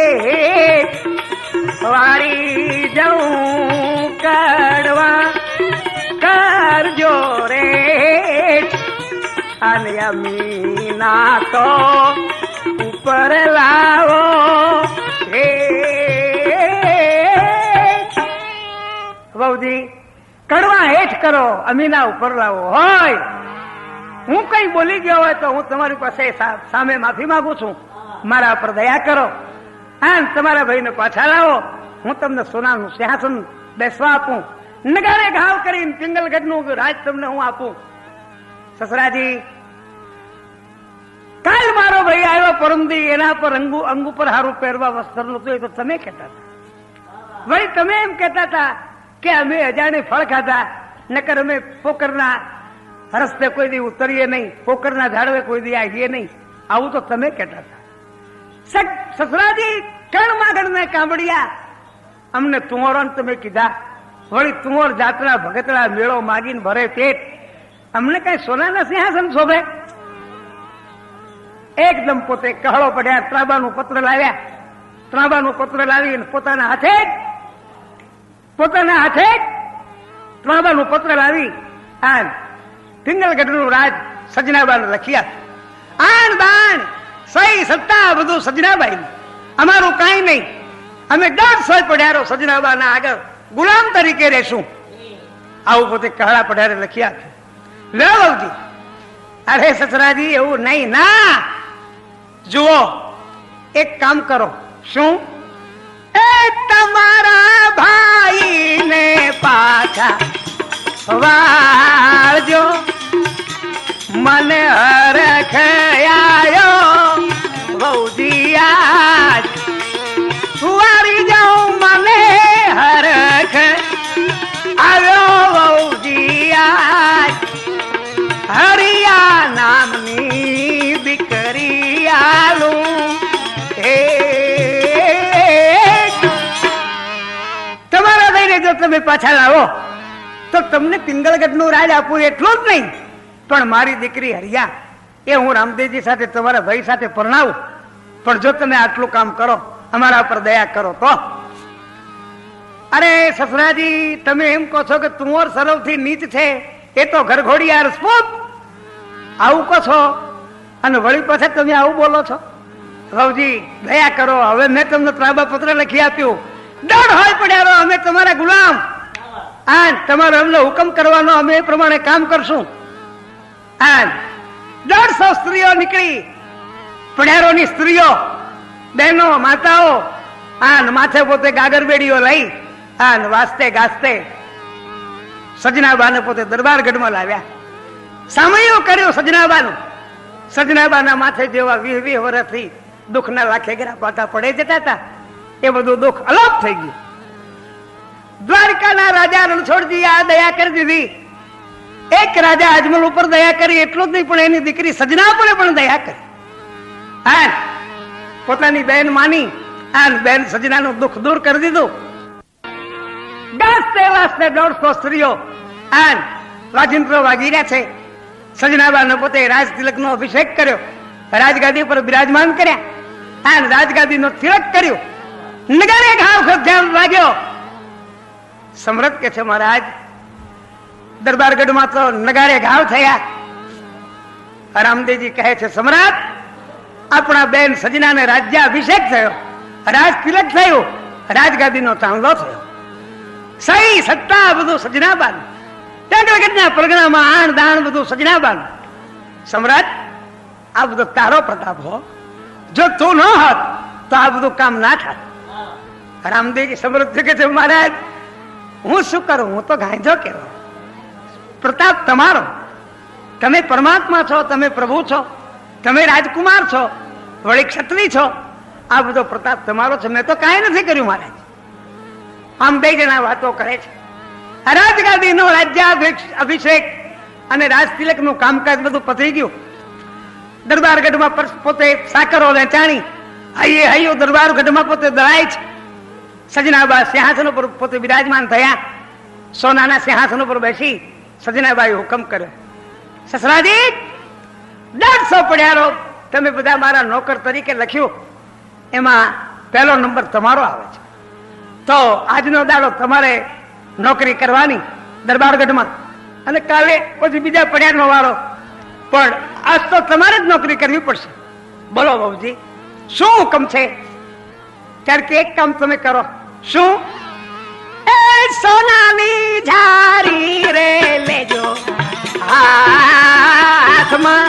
એ વાળી જાઉં કડવા કરજો રે. અને અમીના તો ઉપર લાવો હે. વહુજી કડવા હેઠ કરો, અમીના ઉપર લાવો. હોય હું કઈ બોલી ગયો હોય તો હું તમારી પાસે સામે માફી માંગુ છું. મારા પર દયા કરો અને તમારા ભાઈને પાછા લાવો. હું તમને સોનાનું સિંહાસન બેસવા આપું, નગારે ઘાવ કરીને પિંગલગઢનું રાજ તમને હું આપું. સસરાજી કાલ મારો ભાઈ આવ્યો પરમદી, એના પર અંગ ઉપર હારું પહેરવા વસ્ત્ર નતું, એ તો તમે કહેતા હતા. વળી તમે એમ કહેતા હતા કે અમે અજાણે ફળ ખાધા, નકર અમે પોકરના રસ્તે કોઈ દી ઉતરીએ નહીં, પોકરના ઝાડવે કોઈ દી આવીએ નહીં, આવું તો તમે કહેતા હતા. સસરાજી કણ માગણ ને કાંબડિયા અમને તુંવરો તમે કીધા. વળી તુંવર જાત્રા ભગતડા મેળો માગીને ભરે પેટ, અમને કઈ સોનાના સિંહાસન શોભે? એકદમ પોતે કહળો પડ્યા, ત્રાબાનું પત્ર લાવ્યા. ત્રાબાનું પત્ર લાવીને પોતાના હાથે ત્રાબાનું પત્ર લાવી આન પિંગલગઢનું રાજ સજનાબાને લખ્યા. આણ બાણ સહી સત્તા બધું સજનાબાઈ, અમારું કાંઈ નહીં. અમે 150 પઢિયારો સજનાબાના આગળ ગુલામ તરીકે રહેશું. આવું પોતે કહળા પઢિયારે લખ્યા છે. લેવજી અરે સસરાજી એવું નહીં ના. જુઓ એક કામ કરો. શું? એ તમારા ભાઈને પાછા વાળજો, મને હરખ આયો વહુજી આજ વાળી જાઉં, મને હરખ આવ્યો વહુજી આજ. હરિયા નામની દીકરી આલું હે. તમારા ભાઈને જો તમે પાછા લાવો તો તમને પિંગલગઢનું રાજ આપવું એટલું જ નહીં, પણ મારી દીકરી હરિયા એ હું રામદેવજી સાથે તમારા ભાઈ સાથે પરણાવું. પણ જો તમે આટલું કામ કરો, અમારા પર દયા કરો તો. અરે સસરાજી તમે એમ કહો છો કે તુંવર સર્વથી નીચ છે, એ તો ઘરઘોડિયા રસપૂત, આવું કહો છો અને વળી પાછા તમે આવું બોલો છો. વહુજી દયા કરો. હવે મેં તમને ત્રાબા પત્ર લખી આપ્યું. દોઢ હોય પડ્યારો અમે તમારા ગુલામ, આ તમારો અમને હુકમ કરવાનો, અમે એ પ્રમાણે કામ કરશું. આ 150 સ્ત્રીઓ નીકળી, પઢિયારોની સ્ત્રીઓ, બહેનો, માતાઓ, આ માથે પોતે ગાગર બેડીઓ લઈ આ વાસ્તે ગાસ્તે સજનાબાને પોતે દરબારગઢમાં લાવ્યા. સામૈયો કર્યો સજનાબાનું. સજનાબાના માથે જેવા 20 વર્ષથી દુઃખના લાખેગરા પાટા પડે જતા હતા, એ બધું દુઃખ અલોપ થઈ ગયું. દ્વારકાના રાજા રણછોડજી આ દયા કરી દીધી. એક રાજા અજમલ ઉપર દયા કરી એટલું જ નહીં, પણ એની દીકરી સજના પર પણ દયા કરી. હા, પોતાની બહેન માની આ બહેન સજનાનું દુઃખ દૂર કરી દીધું. ગાસ્તે વાસ્તે 150 સ્ત્રીઓ આ વાજિંત્રો વાગી રહ્યા છે. સજનાબાને પોતે રાજ તિલકનો અભિષેક કર્યો, રાજગાદી પર બિરાજમાન કર્યા, આ રાજગાદીનો તિલક કર્યો. નગારે ઘાવ ધ્યાન લાગ્યો. સમ્રાટ કે છે મહારાજ દરબારગઢમાં તો નગારે ઘાવ થયા. રામદેવજી કહે છે સમ્રાટ આપણા બેન સજનાને રાજ્યાભિષેક થયો, રાજ તિલક થયું, રાજગાદીનો ચાંદલો થયો. સહી સત્તા બધું સજનાબાન, જગતના પરગણામાં આણ દાણ બધું સજનાબાન. સમ્રાટ, આ બધો તારો પ્રતાપ હો, જો તું ન હોત તો આ બધું કામ ના થાત. રામદેવજી સમૃદ્ધ કે છે, મહારાજ હું શું કરું, હું તો ગાંજો કેવો. પ્રતાપ તમારો, તમે પરમાત્મા છો, તમે પ્રભુ છો, તમે રાજકુમાર છો, વળી ક્ષત્રિય છો, આ બધો પ્રતાપ તમારો છે. મેં તો કાંઈ નથી કર્યું મહારાજ. આમ બે જણા વાતો કરે છે. રાજગાદીનો રાજ્યાભિષેક અને રાજતિલક નું કામકાજ બધું પતી ગયું. દરબારગઢમાં પોતે સાકરો ને ચાણી હૈયે હૈયો દરબારગઢમાં પોતે દળાય છે. સજનાબા સિંહાસન ઉપર પોતે બિરાજમાન થયા. સોનાના સિંહાસન ઉપર બેસી સજનાબાઈ હુકમ કર્યો, સસરાજી 150 પડિયારો તમે બધા મારા નોકર તરીકે લખ્યું, એમાં પહેલો નંબર તમારો આવે છે. તો આજનો દાડો તમારે નોકરી કરવાની દરબારગઢમાં, અને કાલે પછી બીજા પડિયારનો વાળો, પણ આજ તો તમારે જ નોકરી કરવી પડશે. બોલો બાબુજી શું હુકમ છે? ત્યારે કે એક કામ તમે કરો. શું? એ સોનાની ઝારી રે લેજો હાથમાં,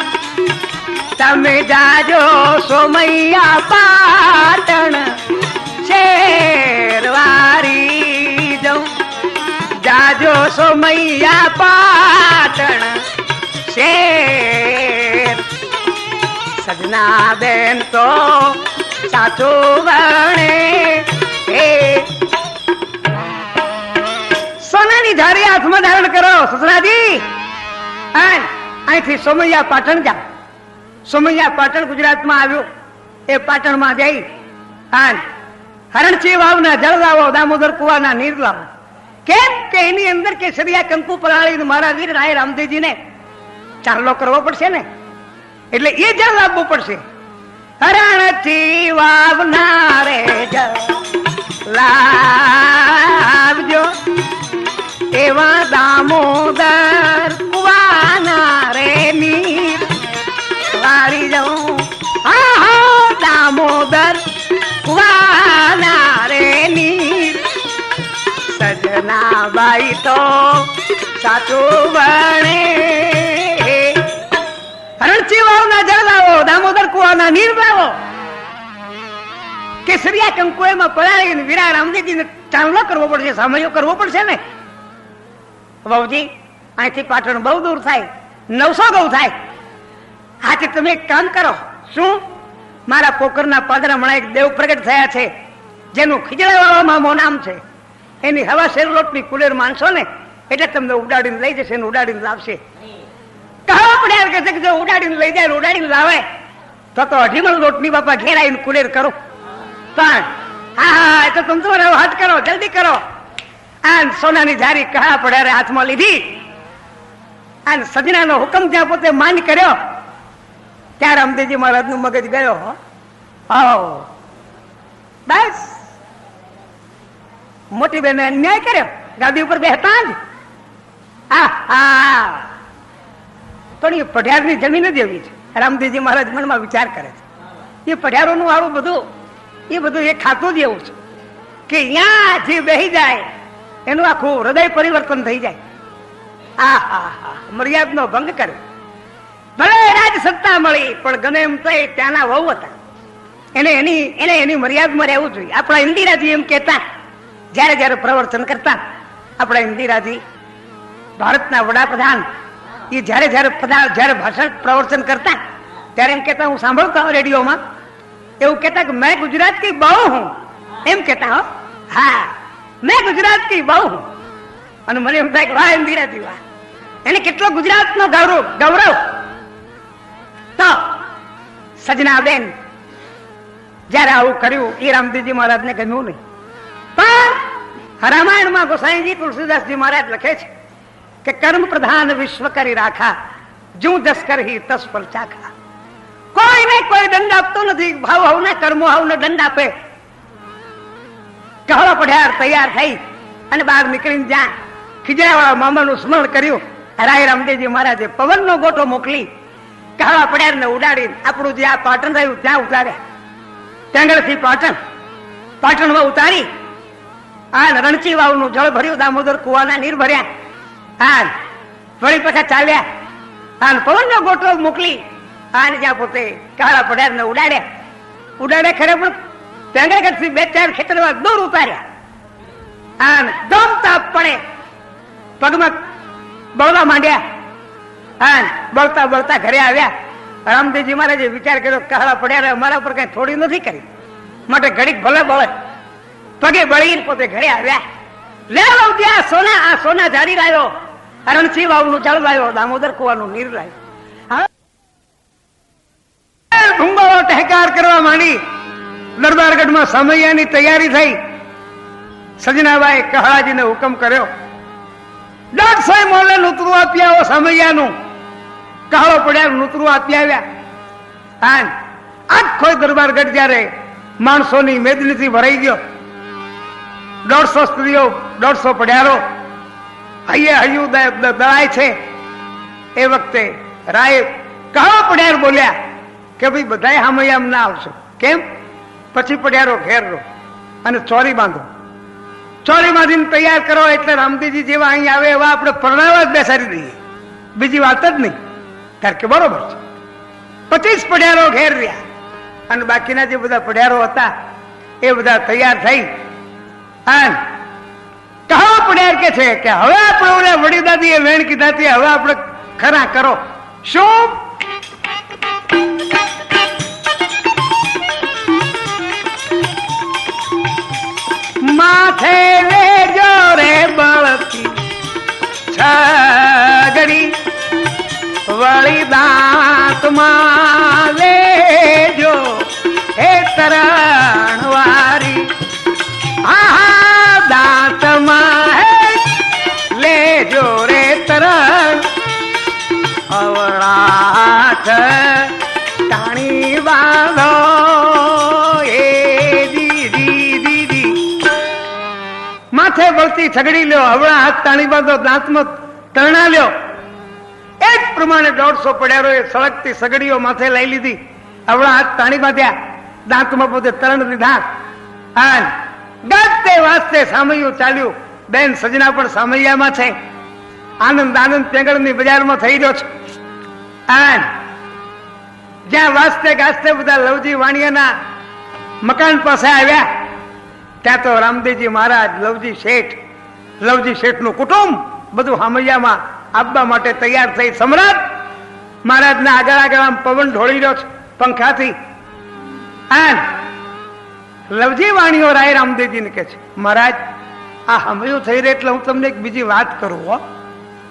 તમે જાજો સોમૈયા પાટણ શેરવારી જાઉં, જાજો સોમૈયા પાટણ શેર. સજના બેન તો સાચું વણે, સોનાની ધારી હાથમાં ધારણ કરો સસરાજી. અહીંથી સોમૈયા પાટણ જાઓ. સોમૈયા પાટણ ગુજરાતમાં આવ્યું. એ પાટણમાં જઈ હરણચી વાવના જળ લાવો, દામોદર કુવાના નીર લાવો. કેમ કે એની અંદર કેસરિયા કંકુ પલાળી મારા વીર રાય રામદેવજીને ચાંદલો કરવો પડશે ને, એટલે એ જળ લાવવું પડશે. હરણચી વાવના રે જળ લાવજો, એવા દામોદર કુવાના રે નીર વાળી જાઉં. હા દામોદર કુવાના રે નીર. સજના બાઈ તો સાચું બને. હરણચી વાવના જળ લાવો, દામોદર કુવાના નીર લાવો. કેસરિયા કંકુ એમાં પલાળીને વીરા રામદેવજીને ચાંદલો કરવો પડશે, સામયો કરવો પડશે ને. બાબુજી અહીંથી પાટણ બહુ દૂર થાય, 900 ગૌ થાય. આજે તમે એક કામ કરો. શું? મારા પોકરના પાદરામાં એક દેવ પ્રગટ થયા છે, જેનું ખીજડાવાળામાં મો નામ છે. એની હવા શેર લોટની કુલેર માનશો ને એટલે તમને ઉડાડીને લઈ જશે ને ઉડાડીને લાવશે. કહવા પડ્યા કે જો ઉડાડીને લઈ જાય, ઉડાડીને લાવે તો 2.5 લોટની બાપા ઘેર આવીને કુલેર કરો. પણ હા એ તો તમે તમારે હાથ કરો, જલ્દી કરો. આ સોનાની ધારી કહા પડ્યા હાથમાં લીધી, અને સજનાનો હુકમ જ્યાં પોતે માન કર્યો ત્યાં રામદેવજી મહારાજ નું મગજ ગયો. બસ મોટી બેને અન્યાય કર્યો, ગાદી ઉપર બેસતા જ. પણ એ પઢિયારની જમીન જ એવી છે. રામદેવજી મહારાજ મનમાં વિચાર કરે છે, એ પઢિયારોનું વાળું બધું એ ખાતું જ એવું છે કે અહીંયા જે બેસી જાય એનું આખું હૃદય પરિવર્તન થઈ જાય. મર્યાદનો ભંગ કર્યો. ભલે રાજ સત્તા મળી, પણ ગમે એમ તો ત્યાંના વહુ હતા, એને એની મર્યાદામાં રહેવું જોઈએ. આપણા ઇન્દિરાજી એમ કહેતા, જયારે જયારે પ્રવચન કરતા, આપણા ઇન્દિરાજી ભારતના વડાપ્રધાન, એ જયારે ભાષણ પ્રવચન કરતા ત્યારે એમ કહેતા, હું સાંભળતા રેડિયોમાં એવું કહેતા કે મેં ગુજરાત કી બહુ હું, એમ કહેતા. હો હા, મેં ગુજરાત કી બહુ હું. અને મને એમ થાય કે વાહ ઇન્દિરાજી વાહ, એને કેટલો ગુજરાતનો ગૌરવ. તો સજના બેન જયારે આવું કર્યું એ રામદેવજી મહારાજને ગમ્યું નહીં. પણ રામાયણમાં ગોસાઈજી તુલસીદાસજી મહારાજ લખે છે કે કર્મ પ્રધાન વિશ્વ કરી રાખા, જું દસ કરહી તસ પર ચાખા. કોઈને કોઈ દંડ આપતો નથી, ભાવ હવના કર્મો હવને દંડ આપે. કહવા પઢિયાર તૈયાર થઈ અને બહાર નીકળીને જ્યાં ખીજડાવાળા મામાનું સ્મરણ કર્યું, રાય રામદેવજી મહારાજે પવનનો ગોટો મોકલી કહવા પઢિયારને ઉડાડીને આપણું જે આ પાટણ રહ્યું ત્યાં ઉતાર્યા. ટેંગળથી પાટણમાં ઉતારી આ રણચી વાવનું જળ ભર્યું, દામોદર કુવાના નીર ભર્યા, હા વળી પાછા ચાલ્યા, હા પવનનો ગોટલો મોકલી, હા જ્યાં પોતે કાળા પઢિયારને ઉડાડ્યા ખરે, પણ પેંગળગઢથી 2-4 ખેતરમાં દૂર ઉતાર્યા, હા દમ તાપ પડે, પગમાં બળવા માંડ્યા, હા બળતા બળતા ઘરે આવ્યા. રામદેવજી મહારાજે વિચાર કર્યો, કાળા પઢિયારે અમારા પર કઈ થોડી નથી કરી, માટે ઘડીક ભલે બળે, પગે બળીને પોતે ઘરે આવ્યા. લે લવજી, આ સોના જારી લાવ્યો, રણસિંહ વાવનું જળ લાવ્યો, દામોદર કુવાનું નીર લાવ્યો. ભૂંગળો ટહેકાર કરવા માંડી. દરબારગઢમાં સમૈયાની તૈયારી થઈ. સજનાબાઈ કહાળાજીને હુકમ કર્યો, 150 મોલે નૂતરું આપી આવો સમૈયાનું. કહાળો પડ્યા, નૂતરું આપી આવ્યા. આખો દરબારગઢ જયારે માણસોની મેદનીથી ભરાઈ ગયો, 150 સ્ત્રીઓ, 150 પઢિયારો હૈયે હૈયું દળાય છે. એ વખતે રાય કહાળો પઢિયાર બોલ્યા કે ભાઈ બધાય હામૈયામ ના આવશો. કેમ? પછી પઢિયારો ઘેર રહો અને ચોરી બાંધો, ચોરી બાંધીને તૈયાર કરો, એટલે રામદેવજી જેવા અહીં આવે એવા આપણે પરણાવા જ બેસાડી દઈએ, બીજી વાત જ નહીં. કારણ કે બરોબર છે. 25 પઢિયારો ઘેર રહ્યા અને બાકીના જે બધા પઢિયારો હતા એ બધા તૈયાર થઈ. કહાળો પઢિયાર કે છે કે હવે આપણે ઓલા વડીદાદીએ વેણ કીધાથી હવે આપણે ખરા કરો. શું? માથે લેજો રે બળતી છગડી, વળી દાંતમાં લેજો હે તરણવારી. હા દાંતમાં હે લેજો રે તરણ, અવળાથ ટાણી બાંધો એ માથે બળતી છગડી લ્યો, હવળા હાથ તાણી બાંધો, દાંતમાં તરણા લ્યો. એ જ પ્રમાણે 150 પઢિયારોએ સળગતી સગડીઓ માથે લઈ લીધી, હવળા હાથ તાણી બાંધ્યા, દાંતમાં પોતે તરણ લીધા. ગાતે વાસ્તે સામૈયું ચાલ્યું. બેન સજના પણ સામૈયામાં છે. આનંદ આનંદ પેંગળની બજારમાં થઈ રહ્યો છે. જ્યાં વાસ્તે ગાસ્તે બધા લવજી વાણિયાના મકાન પાસે આવ્યા, ત્યાં તો રામદેવજી મહારાજ, લવજી શેઠનું કુટુંબ બધું હામૈયામાં આપવા માટે તૈયાર થઈ. સમ્રાટ મહારાજના આગળ આગળ આમ પવન ઢોળી રહ્યો છે પંખાથી. લવજી વાણીઓ રાય રામદેવજીને કે છે, મહારાજ આ હામૈયું થઈ રહ્યું એટલે હું તમને એક બીજી વાત કરું હો,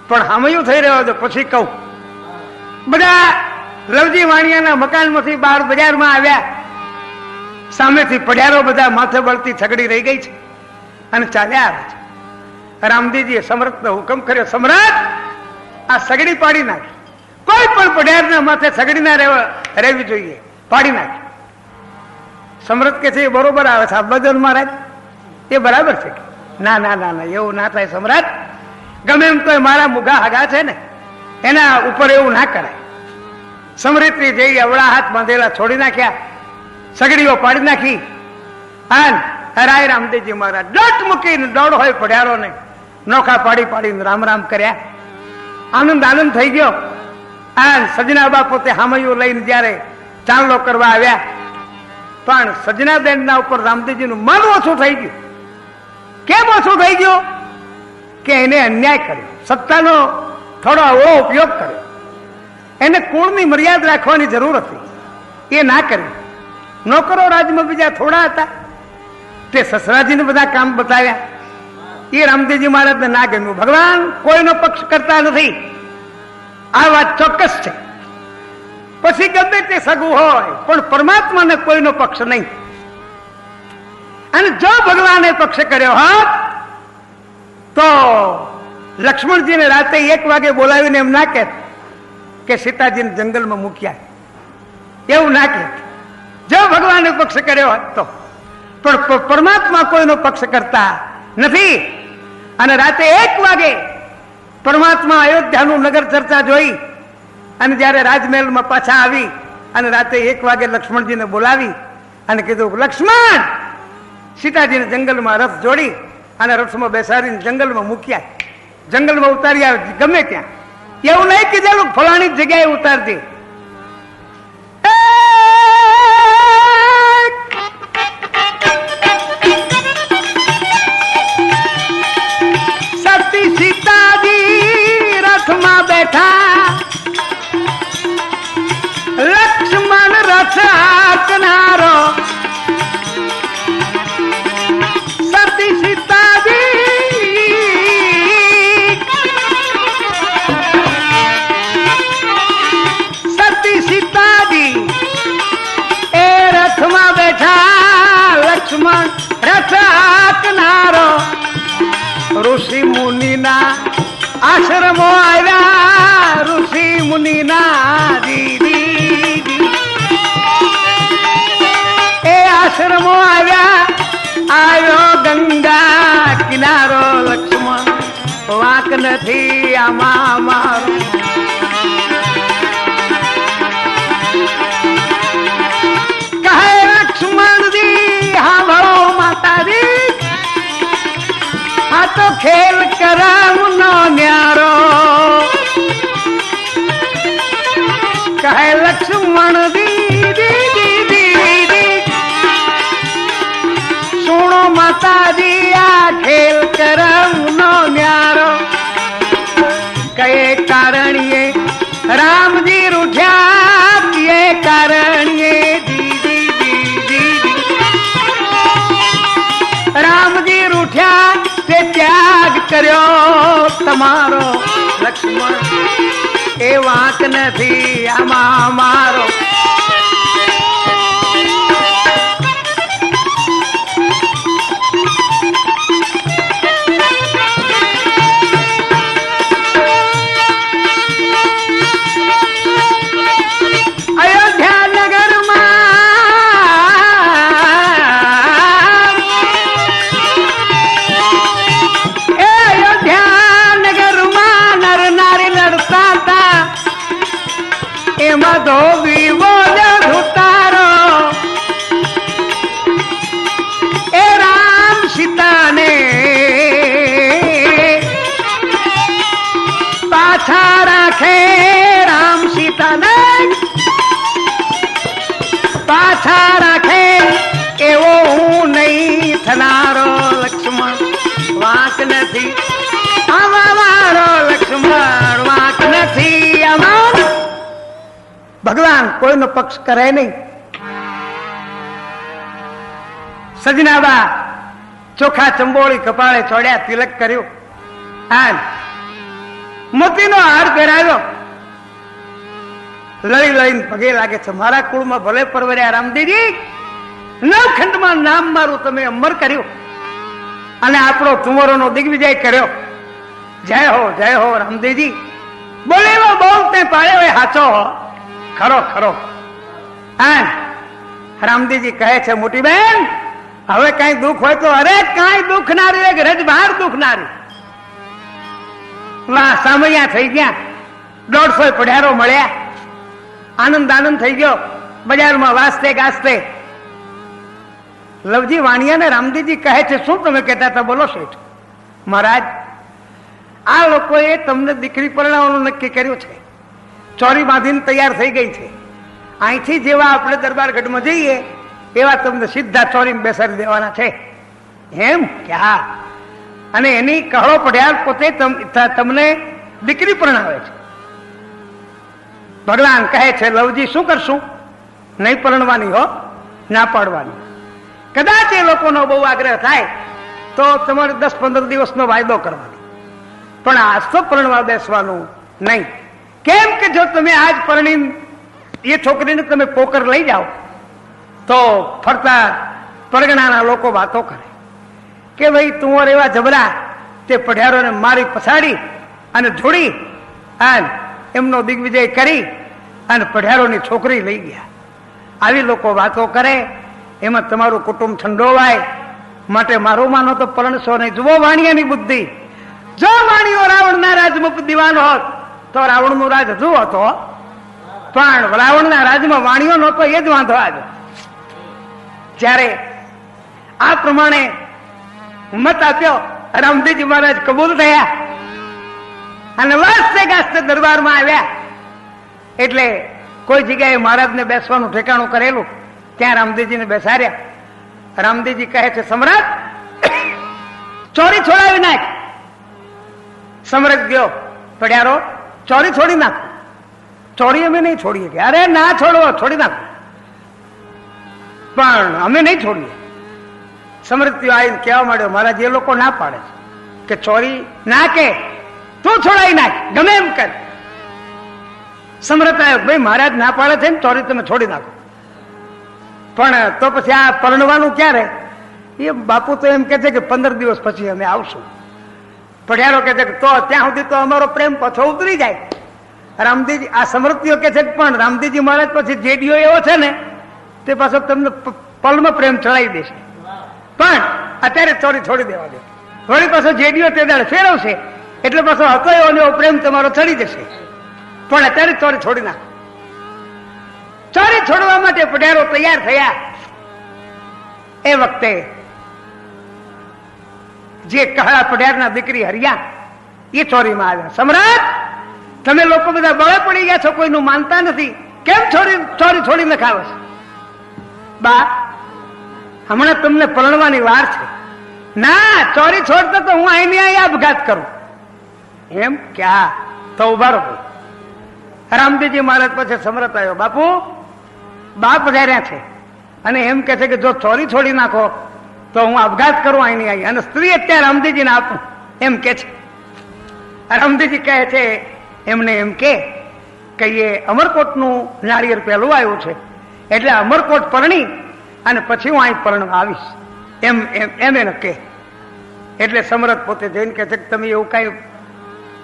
પણ હામૈયું થઈ રહ્યો છે પછી કહું. બધા લવજી વાણિયાના મકાનમાંથી બહાર બજારમાં આવ્યા. સામેથી પઢિયારો બધા માથે બળતી છગડી રહી ગઈ છે અને ચાલ્યા આવે છે. રામદેવજીએ સમ્રાટને હુકમ કર્યો, સમ્રાટ આ સગડી પાડી નાખી. કોઈ પણ પઢિયારના માથે સગડી ના રહેવી જોઈએ, પાડી નાખી. સમ્રાટ કે છે એ બરોબર આવે છે, બદલ મહારાજ એ બરાબર છે. ના ના ના ના એવું ના થાય સમ્રાટ, ગમે એમ તો મારા મુઘા હગા છે ને, એના ઉપર એવું ના કરાય. સમૃદ્ધિ જઈ અવળા હાથ બાંધેલા છોડી નાખ્યા, સગડીઓ પાડી નાખી. રાય રામદેવજી મહારાજ ડટ મૂકીને દોડ હોય પઢિયારો ને નોખા પાડી પાડીને રામ રામ કર્યા. આનંદ થઈ ગયો. સજનાબા પોતે હામૈયું લઈને જયારે ચાંદલો કરવા આવ્યા, પણ સજનાબેન ના ઉપર રામદેવજીનું મન ઓછું થઈ ગયું. કેમ ઓછું થઈ ગયું? કે એને અન્યાય કર્યો, સત્તાનો થોડો આવો ઉપયોગ કર્યો. એને કુળની મર્યાદા રાખવાની જરૂર હતી, એ ના કરી. નોકરો રાજમાં બીજા થોડા હતા, તે સસરાજીને બધા કામ બતાવ્યા. એ રામદેવજી મહારાજને ના ગમ્યું. ભગવાન કોઈનો પક્ષ કરતા નથી, આ વાત ચોક્કસ છે. પછી ગમે તે સગું હોય પણ પરમાત્માને કોઈનો પક્ષ નહીં. અને જો ભગવાને પક્ષ કર્યો હોત તો લક્ષ્મણજીને રાતે 1 વાગે બોલાવીને એમ ના કહેત કે સીતાજીને જંગલમાં મૂક્યા, એવું ના કહેત. જો ભગવાને પક્ષ કર્યો હોત તો. પણ પરમાત્મા કોઈનો પક્ષ કરતા નથી. અને રાતે 1 વાગે પરમાત્મા અયોધ્યાનું નગર ચર્ચા જોઈ અને જયારે રાજમહેલમાં પાછા આવી અને રાતે 1 વાગે લક્ષ્મણજીને બોલાવી અને કીધું, લક્ષ્મણ સીતાજીને જંગલમાં રથ જોડી અને રથમાં બેસાડીને જંગલમાં મૂક્યા. જંગલમાં ઉતાર્યા ગમે ત્યાં. એવું નહીં કીધેલું ફલાણી જગ્યાએ ઉતારતી. સતી સીતાજી રથમાં બેઠા, લક્ષ્મણ રથ હાંકનારો. સતી સીતાજી સીતાજી એ રથમાં બેઠા, લક્ષ્મણ રથ હાંકનારો. ઋષિ મુનિના આશ્રમો આવ્યા, ઋષિ મુનિના દીદી એ આશ્રમો આવ્યા. આવ્યો ગંગા કિનારો, લક્ષ્મણ વાંક નથી આમાં મારો. આ તો ખેલ કરાવનો ન્યારો. કહે લક્ષ્મણ દીદી સુણો માતાજી, આ ખેલ કરાવનો ન્યારો. કયે કારણીએ રામજી રૂઠ્યા, કે કારણીએ રામજી રૂઠ્યા, તે ત્યાગ કર્યો તમારો. લક્ષ્મણ એ વાંક નથી આમાં મારો. અયોધ્યા નગરમાં નર નારી લડતા હતા, એમાં ધોબી બોલ્યો ધુતારો. એ રામ સીતાને પાછા રાખે, રામ સીતાને પાછા રાખે, એવો હું નહીં થનારો. લક્ષ્મણ વાંક નથી આમાં મારો, લક્ષ્મણ વાંક નથી આમાં. ભગવાન કોઈનો પક્ષ કરે નહીં. સજનાબા ચોખા ચંબોળી કપાળે ચોડ્યા, તિલક કર્યું, આ મોતીનો હાર પહેરાવ્યો. લઈ લઈને પગે લાગે છે, મારા કુળમાં ભલે પરવર્યા રામદેવજી, નવખંડમાં નામ મારું તમે અમર કર્યું અને આપણો તુમરોનો દિગ્વિજય કર્યો. જય હો રામદેવજી. બોલેલો બોલતે પાડ્યો એ હાચો ખરો ખરો. હા રામદેવજી કહે છે, મોટી બેન હવે કઈ દુઃખ હોય તો, અરે કઈ દુઃખ ના રહ્યું, એક રજભાર દુઃખ ના રહ્યું. વાહ સામૈયા થઈ ગયા, 150 પઢિયારો મળ્યા, આનંદ થઈ ગયો. બજારમાં વાસતે ગાજતે લવજી વાણિયાને રામદેવજી કહે છે, શું તમે કહેતા હતા? બોલો શેઠ. મહારાજ આ લોકોએ તમને દીકરી પરણાવવાનું નક્કી કર્યું છે, ચોરી બાંધીને તૈયાર થઈ ગઈ છે. અહીંથી જેવા આપણે દરબારગઢમાં જઈએ એવા તમને સીધા ચોરીમાં બેસાડી દેવાના છે. એમ કે હા. અને એની કહળો પઢિયાર પોતે તમને દીકરી પરણાવે છે. ભગવાન કહે છે, લવજી શું કરશું? નહીં પરણવાની હો, ના પાડવાની. કદાચ એ લોકોનો બહુ આગ્રહ થાય તો તમારે 10-15 દિવસનો વાયદો કરવાનો, પણ આજ તો પરણવા બેસવાનું નહીં. કેમ કે જો તમે આજ પરણી એ છોકરીને તમે પોકર લઈ જાઓ તો ફરતા પરગણાના લોકો વાતો કરે કે ભાઈ તુંવર એવા જબરા, તે પઢિયારોને મારી પછાડી અને જોડી અને એમનો દિગ્વિજય કરી અને પઢિયારોની છોકરી લઈ ગયા. આવી લોકો વાતો કરે, એમાં તમારું કુટુંબ ઠંડોવાય. માટે મારું માનો તો પરણશો નહીં. જુઓ વાણિયાની બુદ્ધિ. જો વાણિયો રાવણના રાજમાં દીવાનો હોત તો રાવણનું રાજ હજુ હતો, પણ રાવણના રાજમાં વાણિયો નહોતો, એ જ વાંધો આવ્યો. જ્યારે આ પ્રમાણે મત આપ્યો. રામદેવજી મહારાજ કબૂલ થયા અને વાસ્તે ગાસ્તે દરબારમાં આવ્યા. એટલે કોઈ જગ્યાએ મહારાજને બેસવાનું ઠેકાણું કરેલું, ત્યાં રામદેવજીને બેસાડ્યા. રામદેવજી કહે છે, સમ્રાટ ચોરી છોડાવી નાખ. સમ્રાટ ગયો, પડિયારો ચોરી છોડી નાખો. ચોરી અમે નહીં છોડીએ. કે અરે ના છોડવો, છોડી નાખો. પણ અમે નહીં છોડીએ. સમૃદ્ધિ આવીને કહેવા માંડ્યો, મહારાજ એ લોકો ના પાડે છે કે ચોરી ના, કે તું છોડાવી નાખ, ગમે એમ કર. સમૃદ્ધ આવ્યો, ભાઈ મહારાજ ના પાડે છે ને ચોરી તમે છોડી નાખો. પણ તો પછી આ પરણવાનું ક્યારે? એ બાપુ તો એમ કે છે કે 15 દિવસ પછી અમે આવશું. પઢિયારો કે છે કે તો ત્યાં સુધી તો અમારો પ્રેમ પછો ઉતરી જાય. રામદેવજી આ સમૃદ્ધિઓ કે છે પણ રામદેવજી મહારાજ પછી જેડીઓ એવો છે ને તે પાછો તમને પલમાં પ્રેમ ચડાવી દેશે. પણ અત્યારે ચોરી છોડી દેવા દે. વળી પાછો જેડીઓ તે દાડે ફેરવશે એટલે પાછો હતો એવો પ્રેમ તમારો ચડી જશે. પણ અત્યારે ચોરી છોડી નાખો. ચોરી છોડવા માટે પઢિયારો તૈયાર થયા. એ વખતે જે કહા પઢિયારના દીકરી હરિયા એ ચોરીમાં આવ્યા. સમ્રાટ તમે લોકો બધા બળે પડી ગયા છો, કોઈનું માનતા નથી, કેમ ચોરી છોડી નખાવો છો? બા હમણાં તમને પરણવાની વાર છે. ના, ચોરી છોડતો તો હું અહીં આપઘાત કરું. એમ ક્યાં? તો ઉભા રહો. રામદેવજી મહારાજ પછી સમરથ આવ્યો, બાપુ બા પધાર્યા છે અને એમ કે છે કે જો ચોરી છોડી નાખો તો હું આપઘાત કરું અહીં આવી. અને સ્ત્રી અત્યારે રામદેવજીને આપું એમ કે છે. રામદેવજી કહે છે એમને એમ કે એ અમરકોટનું નાળિયેર પહેલું આવ્યું છે એટલે અમરકોટ પરણી અને પછી હું અહીં પરણવા આવીશ એમ એમ એને કે. એટલે સમરથ પોતે જઈને કહે છે કે તમે એવું કઈ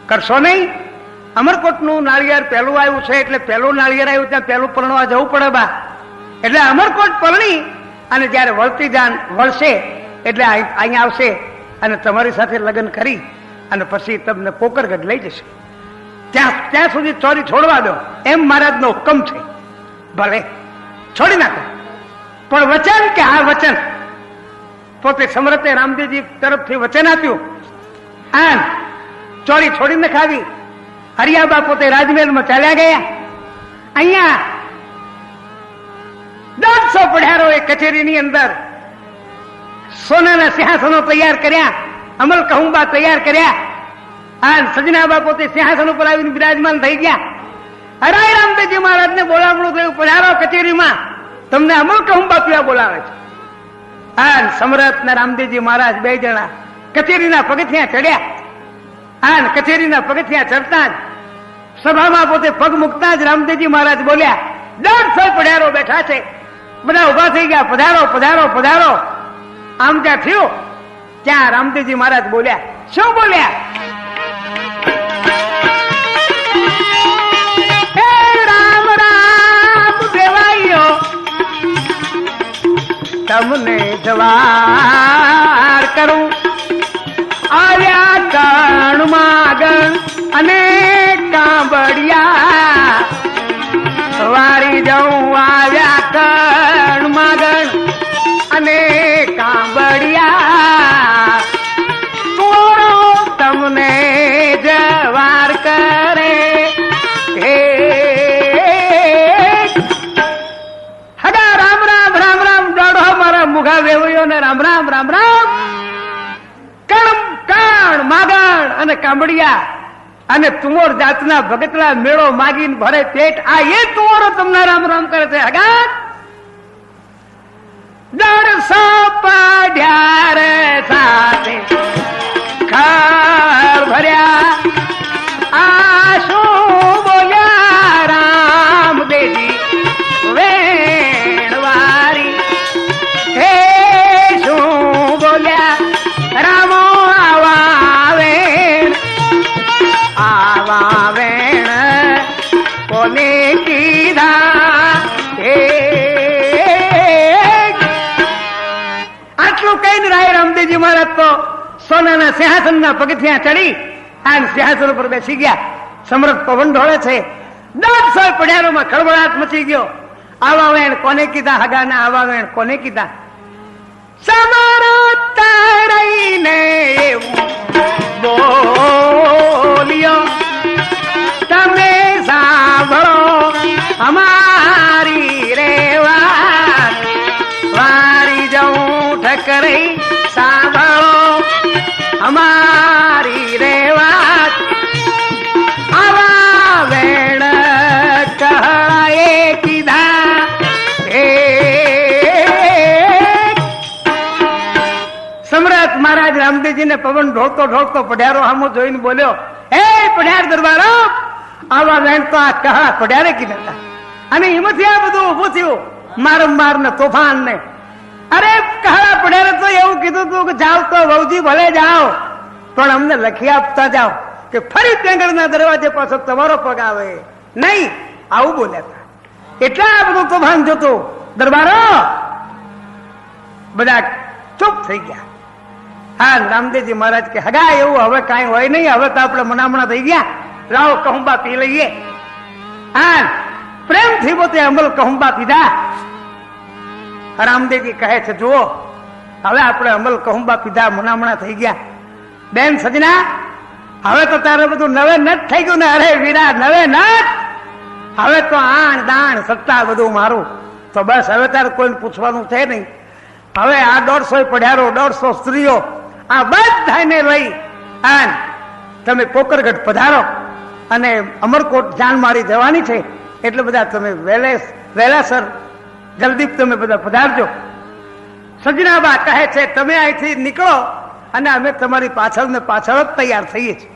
કરશો નહીં. અમરકોટનું નાળિયેર પહેલું આવ્યું છે એટલે પહેલું નાળિયેર આવ્યું ત્યાં પહેલું પરણવા જવું પડે બા. એટલે અમરકોટ પરણી અને જયારે વળશે એટલે અહીંયા આવશે અને તમારી સાથે લગ્ન કરી અને પછી તમને પોકરગઢ લઈ જશે. ત્યાં સુધી ચોરી છોડવા દો એમ મહારાજનો હુકમ છે. ભલે છોડી નાખો, પણ વચન કે હા વચન. પોતે સમરથે રામદેવજી તરફથી વચન આપ્યું અને ચોરી છોડી નખાવી. હરિયાબા પોતે રાજમહેલમાં ચાલ્યા ગયા. અહીંયા 150 પઢિયારો એ કચેરીની અંદર સોનાના સિંહાસનો તૈયાર કર્યા, અમલ કહુંબા તૈયાર કર્યા. અને સજનાબા પોતે સિંહાસન ઉપર આવીને બિરાજમાન થઈ ગયા. હરાય રામદેવજી મહારાજને બોલાવણું થયું, પધારો કચેરીમાં, તમને અમલ કહુંબા પીવા બોલાવે છે. અને સમરથ ને રામદેવજી મહારાજ 2 જણા કચેરીના પગથિયાં ચડ્યા. અને કચેરીના પગથિયાં ચડતા જ સભામાં પોતે પગ મૂકતા જ રામદેવજી મહારાજ બોલ્યા, 150 પઢિયારો બેઠા છે, બધા ઉભા થઈ ગયા, પધારો પધારો પધારો. આમ ત્યાં થયું ત્યાં રામદેવજી મહારાજ બોલ્યા. શું બોલ્યા? હે રામ રામ દેવાઈઓ, તમને જવાર કરું. આવ્યા કણ માગણ અને કાંબડિયા, વારી જવું આવ્યા કણ માગણ અને કાંબડિયા. તોરો તમને જવાર કરે. હે હગા રામ રામ રામ રામ દોડો મારા મુખા વેવયોને રામ રામ રામ રામ. કણ માગણ અને કાંબડિયા અને તુંવર જાતના ભગતના મેળો માગીને ભરે પેટ, આ એ તુંવરો તમને રામ રામ કરે છે. હગા 150 પઢિયાર સાથે ઘર ભર્યા. આ શું બોલ્યા રામદેવજી વેણવારી? હે શું બોલ્યા રામો? આવા વેણ કોને કીધા? આટલું કહીને રાય રામદેવજી મહારાજ તો સોનાના સિંહાસનના પગથિયાં ચડી અને સિંહાસન ઉપર બેસી ગયા. સમરથ પવન ઢોળે છે. 150 પઢિયારોમાં ખળબળાટ મચી ગયો. આવા વેણ કોને કીધા? હગાના આવા વેણ કોને કીધા? સમરથ રહીને કરે સાંભળો અમારી રે વાત આવા વેણ કહાએ કીધા એ સમ્રાટ મહારાજ રામદેવજીને પવન ઢોળતો ઢોળતો પઢિયારો સામો જોઈને બોલ્યો, એ પઢિયાર દરબારો, આવા વેણ તો આ કહા પઢિયારે કીધા હતા અને એમાંથી આ બધું ઉભું થયું મારંબાર ને તોફાન ને. અરે કહા પઢિયારે તો એવું કીધું હતું કે જાઓ તો વહુજી ભલે જાઓ પણ અમને લખી આપતા જાઓ કે ફરી ટેંગરના દરવાજે પાછો તમારો પગ આવે નહીં. આવું બોલ્યા હતા. એટલા આ બધું તોફાન જોતું દરબારો બધા ચૂપ થઈ ગયા. હા, રામદેવજી મહારાજ કે હગા એવું હવે કાંઈ હોય નહીં, હવે તો આપણે મનામણા થઈ ગયા, લાવો કહુંબા પી લઈએ. હા, પ્રેમથી પોતે અમલ કહુંબા પીધા. રામદેવજી કહે છે, જુઓ હવે આપણે અમલ કહુંબા પીધા, મનામણા થઈ ગયા. બેન સજના, હવે તો તારે બધું નવે નટ થઈ ગયું ને. અરે વીરા, નવે નટ. હવે તો આણ દાણ સત્તા બધું મારું. તો બસ હવે તારે કોઈને પૂછવાનું છે નહીં. હવે આ 150 પઢિયારો, 150 સ્ત્રીઓ, આ બધાને લઈ અને તમે પોકરગઢ પધારો અને અમરકોટ જાન મારી જવાની છે એટલે બધા તમે વહેલાસર જલ્દી તમે બધા પધારજો. સજનાબા કહે છે, તમે અહીંથી નીકળો અને અમે તમારી પાછળ ને પાછળ જ તૈયાર થઈએ છીએ.